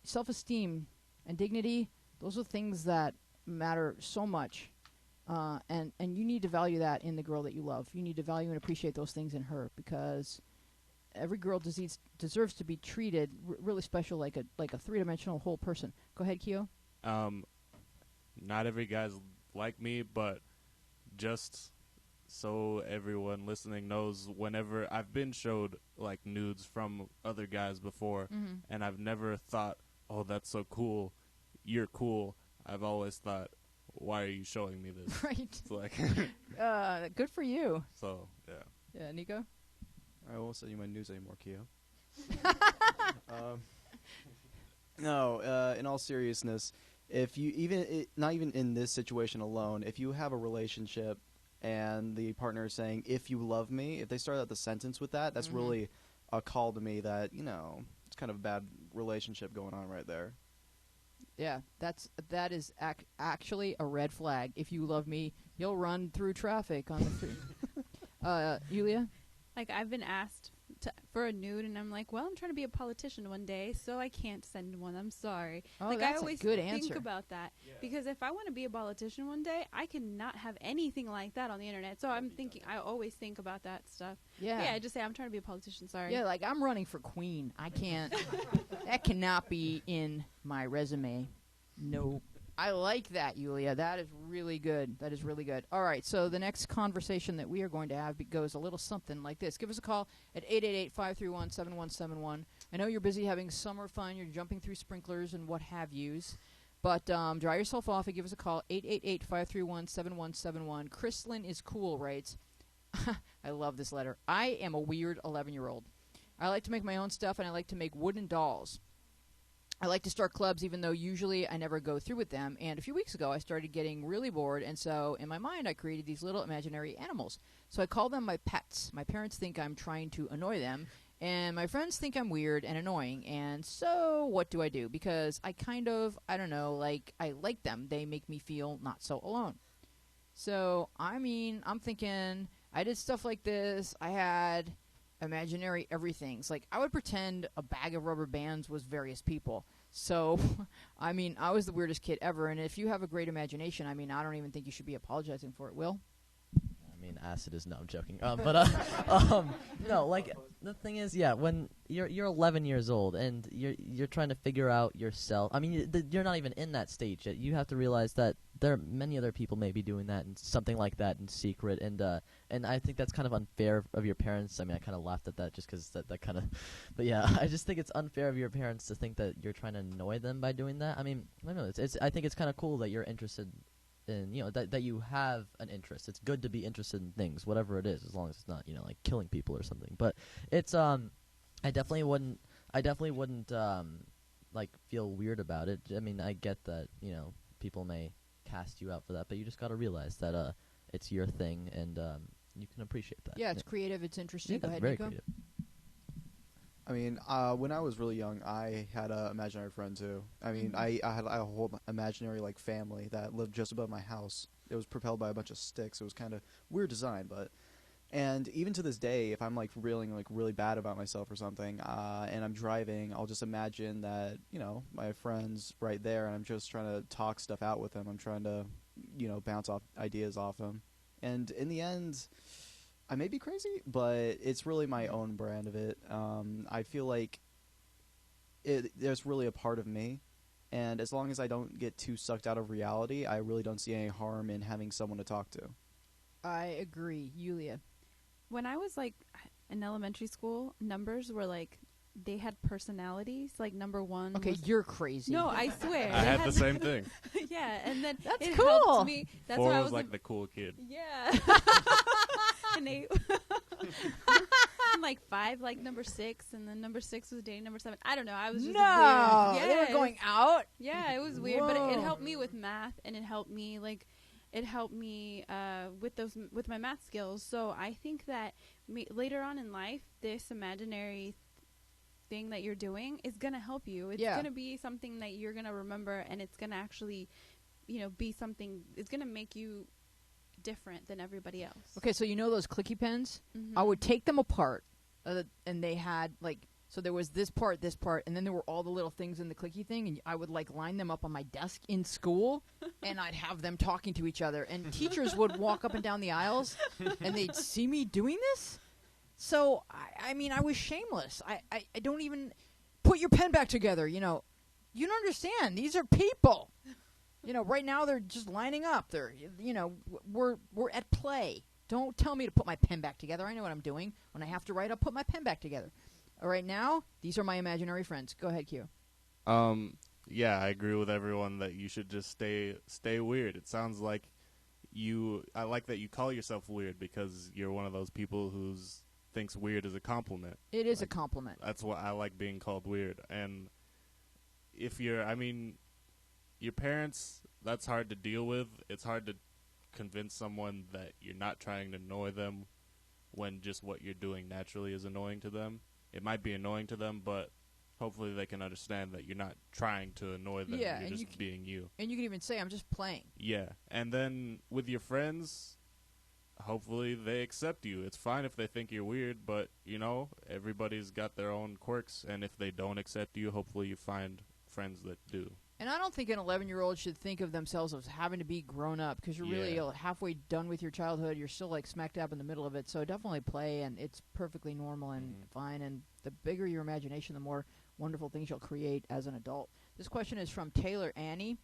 self-esteem and dignity, those are things that matter so much. And you need to value that in the girl that you love. You need to value and appreciate those things in her, because every girl deserves to be treated really special, like a three-dimensional whole person. Go ahead, Kyo. Not every guy's like me, but just so everyone listening knows, whenever I've been showed like nudes from other guys before, and I've never thought, oh, that's so cool, you're cool. I've always thought, why are you showing me this? Right. It's like, Good for you. so yeah. Yeah, Nico? I won't send you my news anymore, Keo. No, in all seriousness, if you not even in this situation alone, if you have a relationship and the partner is saying, if you love me, if they start out the sentence with that, that's really a call to me that, it's kind of a bad relationship going on right there. Yeah, that is actually a red flag. If you love me, you'll run through traffic on the street. Yulia? Like, I've been asked for a nude, and I'm like, well, I'm trying to be a politician one day, so I can't send one. I'm sorry. Oh, like, that's I always a good think answer. about that. Because if I want to be a politician one day, I cannot have anything like that on the internet. So I'm thinking, I always think about that stuff. Yeah. Yeah, I just say, I'm trying to be a politician, sorry. Yeah, like I'm running for queen. I can't. That cannot be in my resume. No. I like that, Yulia. That is really good. That is really good. All right, so the next conversation that we are going to have goes a little something like this. Give us a call at 888-531-7171. I know you're busy having summer fun. You're jumping through sprinklers and what have yous. But dry yourself off and give us a call, 888-531-7171. Chrislyn is cool, writes, I love this letter. I am a weird 11-year-old. I like to make my own stuff, and I like to make wooden dolls. I like to start clubs, even though usually I never go through with them. And a few weeks ago, I started getting really bored, and so in my mind, I created these little imaginary animals. So I call them my pets. My parents think I'm trying to annoy them, and my friends think I'm weird and annoying. And so what do I do? Because I don't know, like, I like them. They make me feel not so alone. So, I mean, I'm thinking I did stuff like this. I had imaginary everythings. Like, I would pretend a bag of rubber bands was various people. So, I mean, I was the weirdest kid ever. And if you have a great imagination, I mean, I don't even think you should be apologizing for it, Will. I mean, acid is, no, I'm joking. No, like, the thing is, yeah, when you're 11 years old and you're trying to figure out yourself. I mean, you're not even in that stage yet. You have to realize that there are many other people maybe doing that and something like that in secret, and I think that's kind of unfair of your parents. I mean, I kind of laughed at that just because that kind of, but yeah, I just think it's unfair of your parents to think that you're trying to annoy them by doing that. I mean, I don't know. I think it's kind of cool that you're interested in, you know, that you have an interest. It's good to be interested in things, whatever it is, as long as it's not, you know, like killing people or something. But it's I definitely wouldn't like feel weird about it. I mean, I get that, you know, people may cast you out for that, but you just got to realize that it's your thing, and you can appreciate that. Yeah, it's creative. It's interesting. Yeah, Go ahead, very Nico. creative. I mean, when I was really young, I had an imaginary friend too. I mean, I had a whole imaginary like family that lived just above my house. It was propelled by a bunch of sticks. It was kind of weird design, but and even to this day, if I'm like feeling like really bad about myself or something, and I'm driving, I'll just imagine that, you know, my friend's right there, and I'm just trying to talk stuff out with him. I'm trying to, you know, bounce off ideas off him, and in the end, I may be crazy, but it's really my own brand of it. I feel like there's really a part of me, and as long as I don't get too sucked out of reality, I really don't see any harm in having someone to talk to. I agree. Yulia. When I was, like, in elementary school, numbers were, like, they had personalities. Like, number one Okay, was... you're crazy. No, I swear. I They had the same thing. Yeah, and then That's it cool. helped me. That's 4 why I was was like the cool kid. Yeah. And 8. And like 5, like number 6, and then number 6 was dating number 7. I don't know. I was just No, weird. they Yeah, were going out. Yeah, it was weird, but it Whoa. helped me with math, and it helped me with my math skills. So I think that later on in life, this imaginary thing that you're doing is gonna help you. It's gonna be something that you're gonna remember, and it's gonna actually, you know, be something. It's gonna make you different than everybody else. Okay, so you know those clicky pens? Mhm. I would take them apart, and they had, like, so there was this part, and then there were all the little things in the clicky thing, and I would, like, line them up on my desk in school, and I'd have them talking to each other, and teachers would walk up and down the aisles, and they'd see me doing this. So, I mean, I was shameless. I don't even put your pen back together, you know. You don't understand. These are people. You know, right now they're just lining up. They're, you know, we're at play. Don't tell me to put my pen back together. I know what I'm doing. When I have to write, I'll put my pen back together. All right, now, these are my imaginary friends. Go ahead, Q. Yeah, I agree with everyone that you should just stay weird. It sounds like I like that you call yourself weird, because you're one of those people who thinks weird is a compliment. It is a compliment. That's why I like being called weird. And if your parents, that's hard to deal with. It's hard to convince someone that you're not trying to annoy them when just what you're doing naturally is annoying to them. It might be annoying to them, but hopefully they can understand that you're not trying to annoy them. Yeah, you're and just being you. And you can even say, I'm just playing. Yeah. And then with your friends, hopefully they accept you. It's fine if they think you're weird, but, you know, everybody's got their own quirks, and if they don't accept you, hopefully you find friends that do. And I don't think an 11-year-old should think of themselves as having to be grown up, because you're really Yeah. halfway done with your childhood. You're still like smack dab in the middle of it. So definitely play, and it's perfectly normal and fine. And the bigger your imagination, the more wonderful things you'll create as an adult. This question is from Taylor Annie.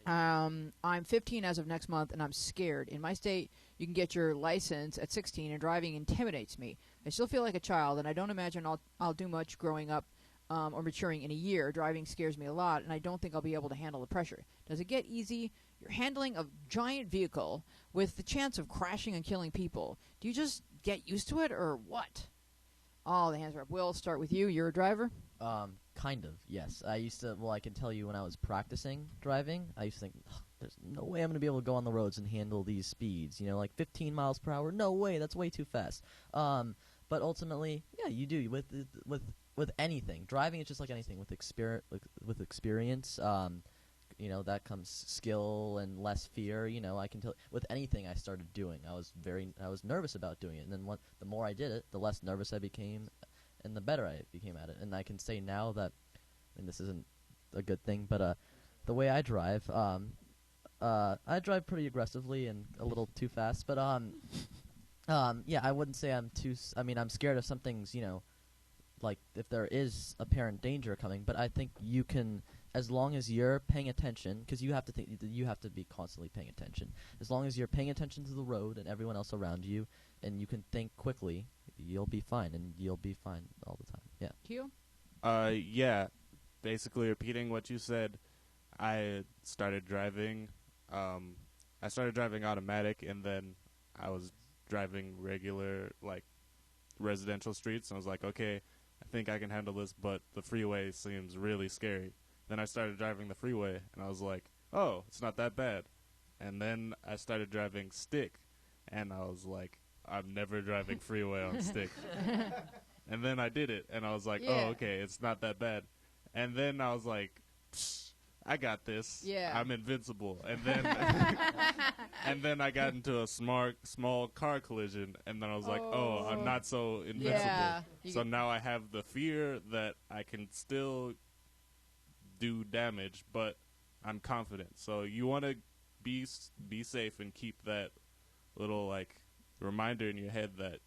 I'm 15 as of next month, and I'm scared. In my state, you can get your license at 16, and driving intimidates me. I still feel like a child, and I don't imagine I'll do much growing up or maturing in a year. Driving scares me a lot, and I don't think I'll be able to handle the pressure. Does it get easy? You're handling a giant vehicle with the chance of crashing and killing people. Do you just get used to it, or what? Oh, the hands are up. Will, start with you. You're a driver? Kind of, yes. I used to, well, I can tell you when I was practicing driving, I used to think, "Ugh, there's no way I'm going to be able to go on the roads and handle these speeds. You know, like 15 miles per hour? No way, that's way too fast. But ultimately, yeah, you do. With anything. Driving is just like anything. With experience, you know, that comes skill and less fear. You know, I can tell, with anything I started doing, I was nervous about doing it. And then the more I did it, the less nervous I became, and the better I became at it. And I can say now that, and this isn't a good thing, but the way I drive, I drive pretty aggressively and a little too fast. But yeah, I wouldn't say I'm too. I mean, I'm scared of some things. You know, like if there is apparent danger coming. But I think you can, as long as you're paying attention, because you have to think, you have to be constantly paying attention. As long as you're paying attention to the road and everyone else around you, and you can think quickly, you'll be fine, and you'll be fine all the time. Yeah. Q? Yeah. Basically repeating what you said, I started driving. I started driving automatic, and then I was driving regular, like, residential streets. And I was like, okay, I think I can handle this, but the freeway seems really scary. Then I started driving the freeway, and I was like, oh, it's not that bad. And then I started driving stick, and I was like, I'm never driving freeway on stick. And then I did it, and I was like, Yeah. oh, okay, it's not that bad. And then I was like, psh, I got this. Yeah. I'm invincible. And then and then I got into a small car collision, and then I was like, oh, I'm not so invincible. Yeah. So now I have the fear that I can still do damage, but I'm confident. So you want to be safe and keep that little, like, reminder in your head that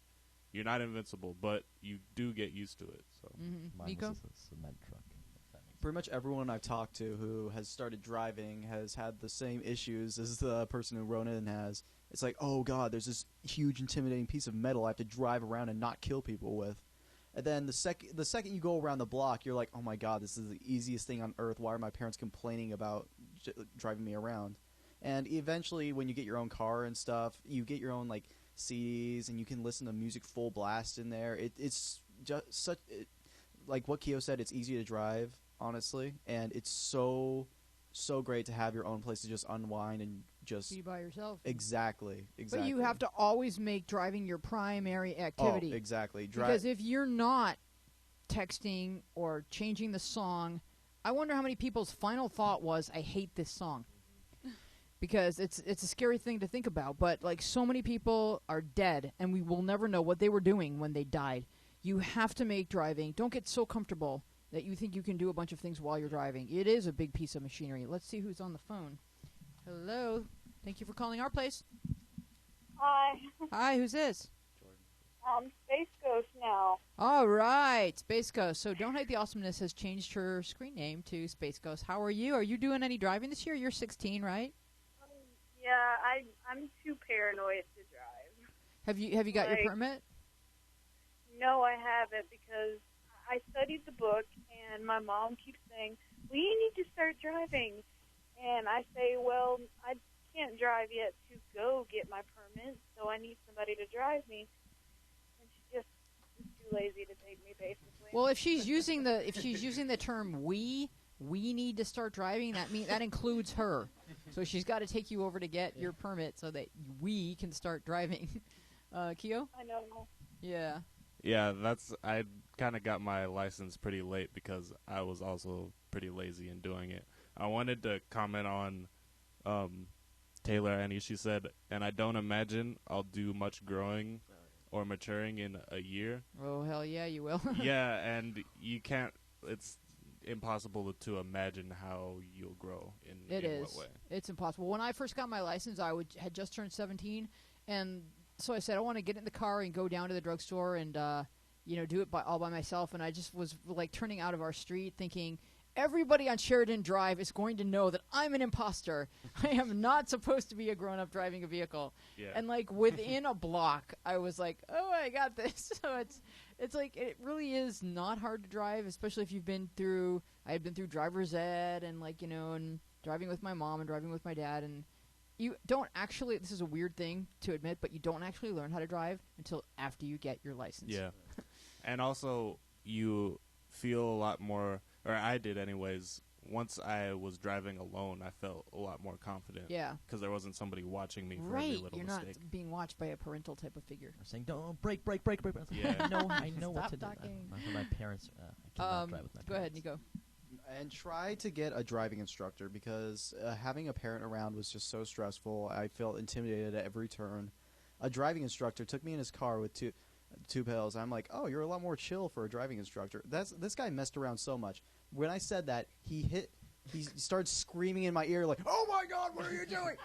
you're not invincible, but you do get used to it. So Mine Nico? was a cement truck. if that makes Pretty much everyone I've talked to who has started driving has had the same issues as the person who wrote in has. It's like, oh god, there's this huge intimidating piece of metal I have to drive around and not kill people with. And then the second you go around the block, you're like, oh my god, this is the easiest thing on earth. Why are my parents complaining about driving me around? And eventually, when you get your own car and stuff, you get your own, like, CDs, and you can listen to music full blast in there. It's just like what Keo said, it's easy to drive, honestly, and it's so great to have your own place to just unwind and just Be by yourself. exactly. But you have to always make driving your primary activity. Oh, exactly. Because if you're not texting or changing the song, I wonder how many people's final thought was, I hate this song. Because it's a scary thing to think about. But, like, so many people are dead, and we will never know what they were doing when they died. You have to make driving. Don't get so comfortable that you think you can do a bunch of things while you're driving. It is a big piece of machinery. Let's see who's on the phone. Hello. Thank you for calling our place. Hi, Hi, who's this? I'm Space Ghost now. All right, Space Ghost. So Don't Hate the Awesomeness has changed her screen name to Space Ghost. How are you? Are you doing any driving this year? You're 16, right? Yeah, I'm too paranoid to drive. Have you got your Like- permit? No, I haven't because I studied the book, and my mom keeps saying, we need to start driving. And I say, well, I can't drive yet to go get my permit, so I need somebody to drive me. And she just is too lazy to take me, basically. Well, if she's using the term we need to start driving, that includes her. So she's got to take you over to get your permit so that we can start driving. Keo? I know. Yeah. yeah, I kind of got my license pretty late because I was also pretty lazy in doing it. I wanted to comment on Taylor Annie. She said, and I don't imagine I'll do much growing or maturing in a year. Oh, hell yeah, you will. Yeah, and you can't. It's impossible to imagine how you'll grow in It is. what way. It's impossible. When I first got my license, had just turned 17, and so I said I want to get in the car and go down to the drugstore and do it all by myself. And I just was like turning out of our street, thinking everybody on Sheridan Drive is going to know that I'm an imposter. I am not supposed to be a grown-up driving a vehicle. Yeah. And like within a block, I was like, oh, I got this. So it's like it really is not hard to drive, especially if you've been through. I had been through driver's ed and and driving with my mom and driving with my dad. And you don't actually. This is a weird thing to admit, but you don't actually learn how to drive until after you get your license. Yeah. And also, you feel a lot more, or I did anyways. Once I was driving alone, I felt a lot more confident. Yeah. Because there wasn't somebody watching me for every Right. little You're mistake. not being watched by a parental type of figure. I'm saying, don't brake. I was like, Yeah. I know what Stop to do. talking. My parents, I cannot drive with my parents. Go ahead, Nico. And try to get a driving instructor because having a parent around was just so stressful. I felt intimidated at every turn. A driving instructor took me in his car with two pills. I'm like, oh, you're a lot more chill for a driving instructor. This guy messed around so much. When I said that, he started screaming in my ear like, oh my God, what are you doing?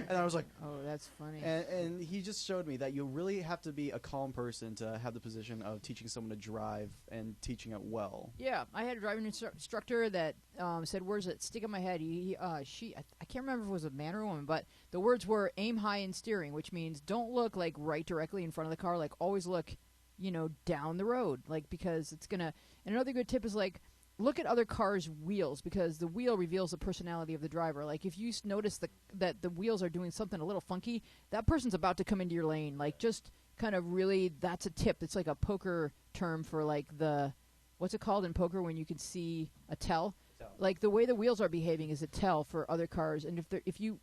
And I was like, Oh, that's funny. and he just showed me that you really have to be a calm person to have the position of teaching someone to drive and teaching it well. Yeah, I had a driving instructor that said words that stick in my head. I can't remember if it was a man or a woman, but the words were aim high in steering, which means don't look like right directly in front of the car. Like always look, down the road, like because it's gonna. And another good tip is like look at other cars' wheels because the wheel reveals the personality of the driver. Like if you notice that the wheels are doing something a little funky, that person's about to come into your lane. Like just kind of really, that's a tip. It's like a poker term for like what's it called in poker when you can see a tell? Like the way the wheels are behaving is a tell for other cars. And if you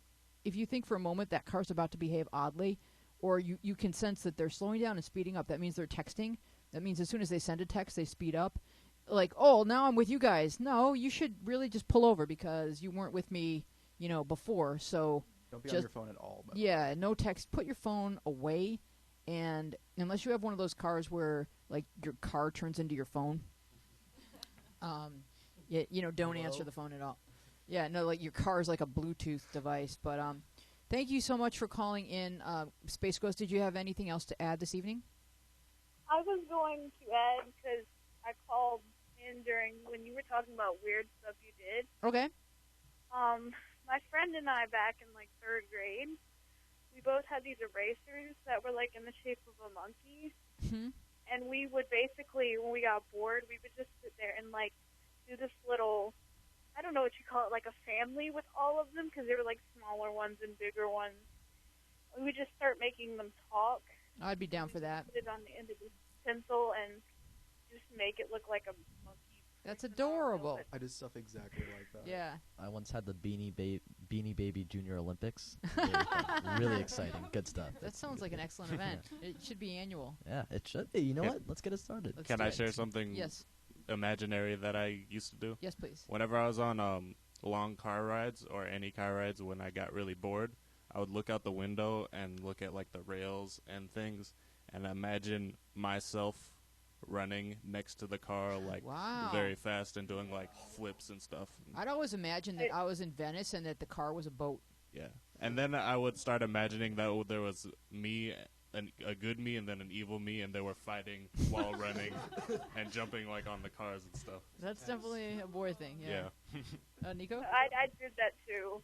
think for a moment that car's about to behave oddly, or you can sense that they're slowing down and speeding up, that means they're texting. That means as soon as they send a text, they speed up. Like, oh, now I'm with you guys. No, you should really just pull over because you weren't with me, before. So Don't be on your phone at all. But yeah, no text. Put your phone away, and unless you have one of those cars where like your car turns into your phone, don't answer the phone at all. Yeah, no, like your car is like a Bluetooth device. But thank you so much for calling in, Space Ghost. Did you have anything else to add this evening? I was going to add because I called in during when you were talking about weird stuff you did. Okay. My friend and I back in like 3rd grade, we both had these erasers that were like in the shape of a monkey. Mm-hmm. And we would basically, when we got bored, we would just sit there and like do this little, I don't know what you call it, like a family with all of them because they were like smaller ones and bigger ones. We would just start making them talk. I'd be down for that. Put it on the end of the pencil and just make it look like a monkey. That's adorable. I did stuff exactly like that. Yeah. I once had the Beanie Baby Junior Olympics. Very fun. Really exciting. Good stuff. That sounds like an excellent event. It should be annual. Yeah, it should be. You know Yeah. what? Let's get it started. Let's Can do I it. share something Yes. imaginary that I used to do? Yes, please. Whenever I was on long car rides or any car rides when I got really bored, I would look out the window and look at like the rails and things and imagine myself running next to the car like Wow. very fast and doing like flips and stuff. I'd always imagined that I was in Venice and that the car was a boat. Yeah. And then I would start imagining that there was me, a good me, and then an evil me, and they were fighting while running and jumping like on the cars and stuff. That's definitely a boy thing. Yeah. Nico? I did that too.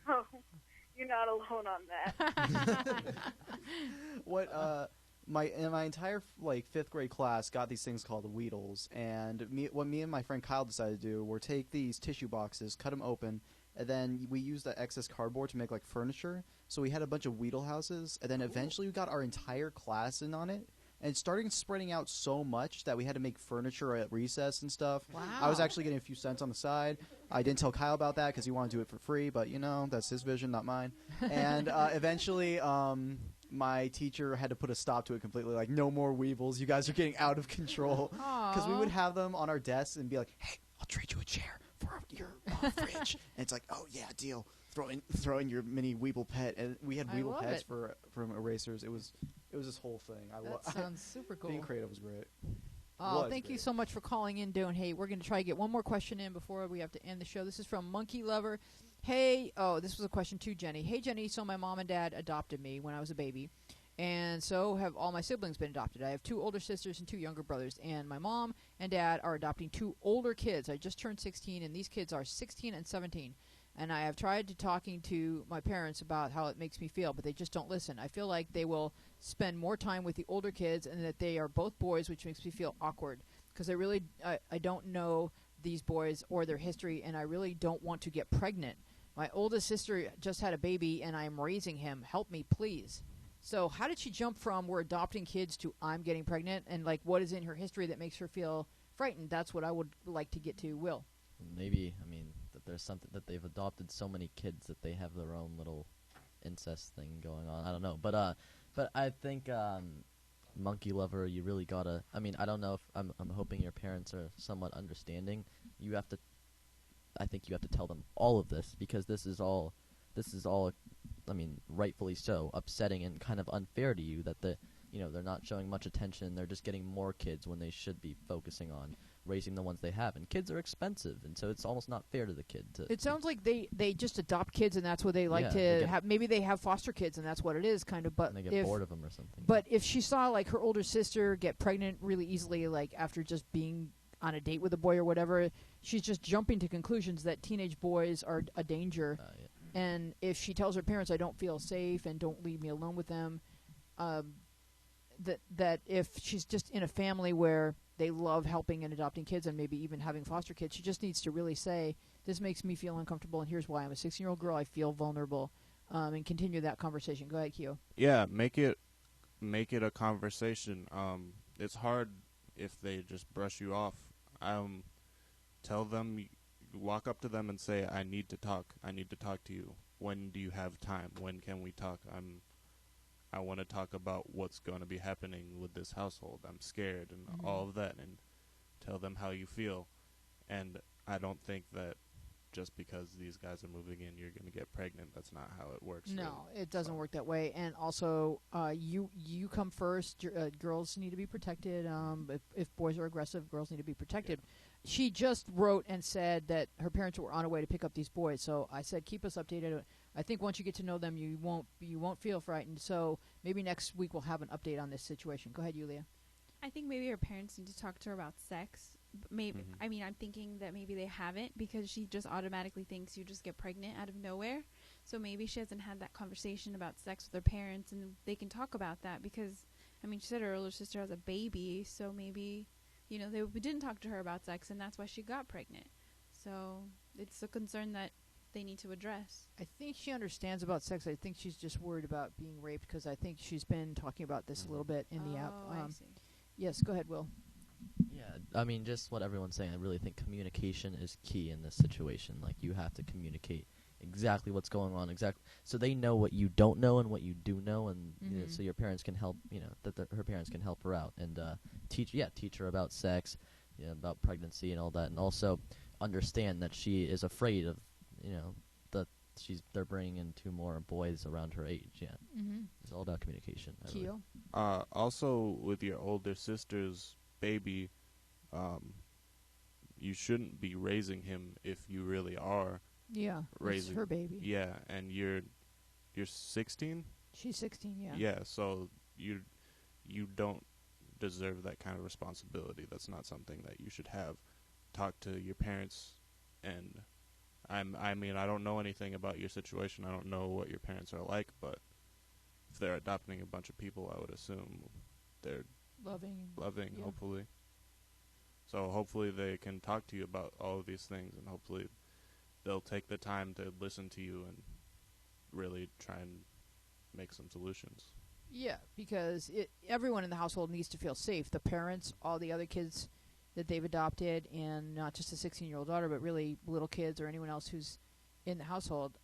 So you're not alone on that. My entire like 5th grade class got these things called Weedles, and what me and my friend Kyle decided to do were take these tissue boxes, cut them open, and then we used that excess cardboard to make like furniture. So we had a bunch of Weedle houses, and then eventually we got our entire class in on it, and it started spreading out so much that we had to make furniture at recess and stuff. Wow. I was actually getting a few cents on the side. I didn't tell Kyle about that because he wanted to do it for free, but that's his vision, not mine. And eventually, my teacher had to put a stop to it completely. Like, no more Weevils. You guys are getting out of control. Because we would have them on our desks and be like, hey, I'll trade you a chair for your fridge. And it's like, oh, yeah, deal. throwing your mini Weeble pet, and we had I Weeble love pets it. from Erasers. It was this whole thing. That sounds super cool. Being creative was great. Oh, was thank you great. so much for calling in, Don't Hate. We're going to try to get one more question in before we have to end the show. This is from Monkey Lover. Hey, this was a question to Jenny. Hey, Jenny, so my mom and dad adopted me when I was a baby, and so have all my siblings been adopted. I have 2 older sisters and 2 younger brothers, and my mom and dad are adopting 2 older kids. I just turned 16, and these kids are 16 and 17. And I have tried to talking to my parents about how it makes me feel, but they just don't listen. I feel like they will spend more time with the older kids, and that they are both boys, which makes me feel awkward because I don't know these boys or their history, and I really don't want to get pregnant. My oldest sister just had a baby, and I am raising him. Help me, please. So how did she jump from we're adopting kids to I'm getting pregnant, and like what is in her history that makes her feel frightened? That's what I would like to get to. Will. Maybe, I mean, that there's something that they've adopted so many kids that they have their own little incest thing going on. I don't know, but I think Monkey Lover, you really gotta. I mean, I don't know if I'm hoping your parents are somewhat understanding. I think you have to tell them all of this because this is all. I mean, rightfully so, upsetting and kind of unfair to you that they're not showing much attention. They're just getting more kids when they should be focusing on raising the ones they have. And kids are expensive, and so it's almost not fair to the kid. It sounds like they just adopt kids, and that's what they like to have. Maybe they have foster kids, and that's what it is, kind of. But and they get bored of them or something. But if she saw like her older sister get pregnant really easily, like after just being on a date with a boy or whatever, she's just jumping to conclusions that teenage boys are a danger. Yeah. And if she tells her parents, I don't feel safe and don't leave me alone with them, that if she's just in a family where they love helping and adopting kids and maybe even having foster kids, she just needs to really say, this makes me feel uncomfortable, and here's why. I'm a 16-year-old girl. I feel vulnerable, and continue that conversation. Go ahead, Keo. Yeah, make it a conversation. It's hard if they just brush you off. Tell them, walk up to them and say, I need to talk. I need to talk to you. When do you have time? When can we talk? I want to talk about what's going to be happening with this household. I'm scared and all of that, and tell them how you feel. And I don't think that just because these guys are moving in, you're going to get pregnant. That's not how it works. No, really. it doesn't work that way. And also, you come first. Girls need to be protected. If boys are aggressive, girls need to be protected. Yeah. She just wrote and said that her parents were on her way to pick up these boys. So I said, keep us updated. I think once you get to know them, you won't feel frightened. So maybe next week we'll have an update on this situation. Go ahead, Yulia. I think maybe her parents need to talk to her about sex. Maybe I mean, I'm thinking that maybe they haven't, because she just automatically thinks you just get pregnant out of nowhere. So maybe she hasn't had that conversation about sex with her parents, and they can talk about that, because I mean, she said her older sister has a baby, so maybe they didn't talk to her about sex, and that's why she got pregnant. So it's a concern that they need to address. I think she understands about sex. I think she's just worried about being raped, because I think she's been talking about this a little bit in the app. I see. Yes, go ahead, Will. Yeah, I mean, just what everyone's saying, I really think communication is key in this situation. Like, you have to communicate exactly what's going on, so they know what you don't know and what you do know, and so your parents can help, her parents can help her out, and teach her about sex, about pregnancy and all that, and also understand that she is afraid of, that they're bringing in 2 more boys around her age. Yeah, it's all about communication. Keo? Also, with your older sister's baby, you shouldn't be raising him if you really are. Yeah, raising it's her baby. Yeah, and you're 16. She's 16. Yeah. Yeah, so you don't deserve that kind of responsibility. That's not something that you should have. Talk to your parents, and I mean, I don't know anything about your situation. I don't know what your parents are like, but if they're adopting a bunch of people, I would assume they're loving, yeah. hopefully. So hopefully they can talk to you about all of these things, and hopefully they'll take the time to listen to you and really try and make some solutions. Yeah, because everyone in the household needs to feel safe. The parents, all the other kids that they've adopted, and not just a 16-year-old daughter, but really little kids or anyone else who's in the household.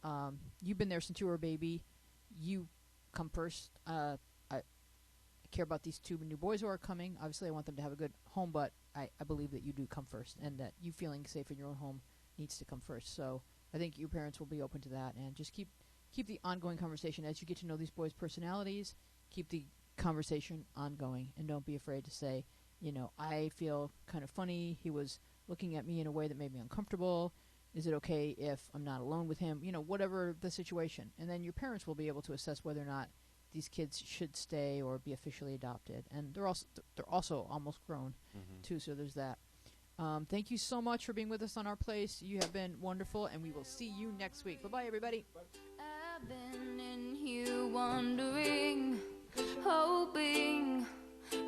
You've been there since you were a baby. You come first. I care about these 2 new boys who are coming. Obviously, I want them to have a good home, but I believe that you do come first, and that you feeling safe in your own home needs to come first. So I think your parents will be open to that, and just keep the ongoing conversation as you get to know these boys' personalities. Keep the conversation ongoing, and don't be afraid to say, I feel kind of funny. He was looking at me in a way that made me uncomfortable. Is it okay if I'm not alone with him? Whatever the situation. And then your parents will be able to assess whether or not these kids should stay or be officially adopted. And they're also almost grown, too, so there's that. Thank you so much for being with us on Our Place. You have been wonderful, and we will see you next week. Bye-bye, everybody. I've been in here wondering, hoping,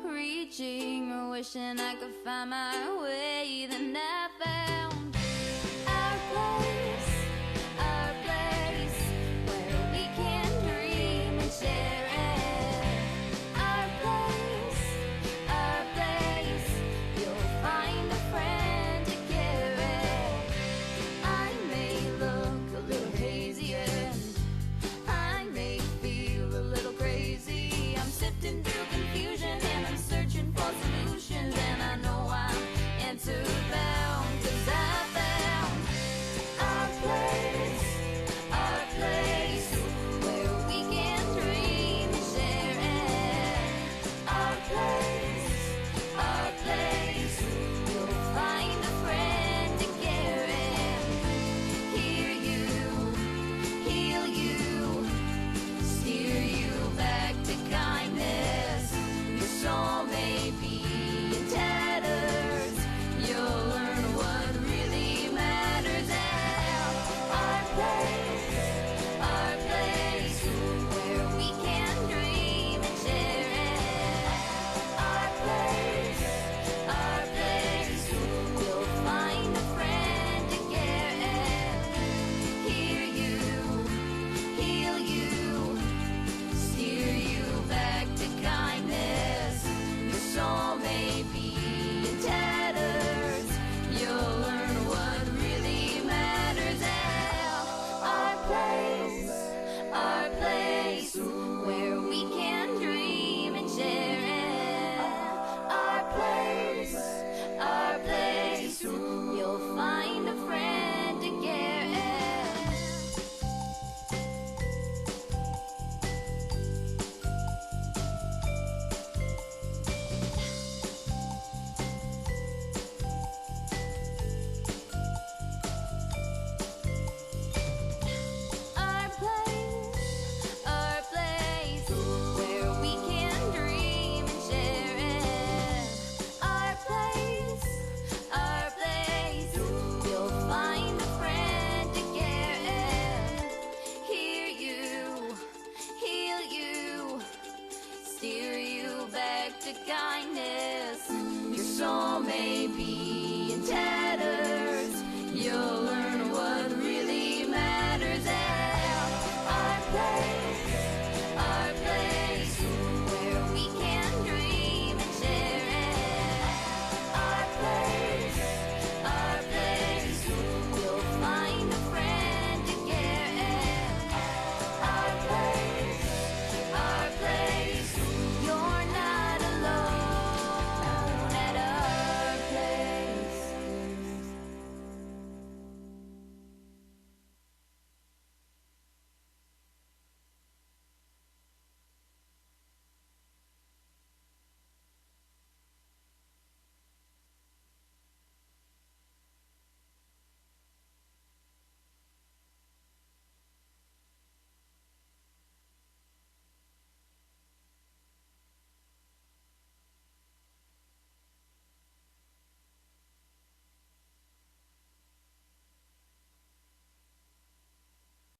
reaching, wishing I could find my way. Then I found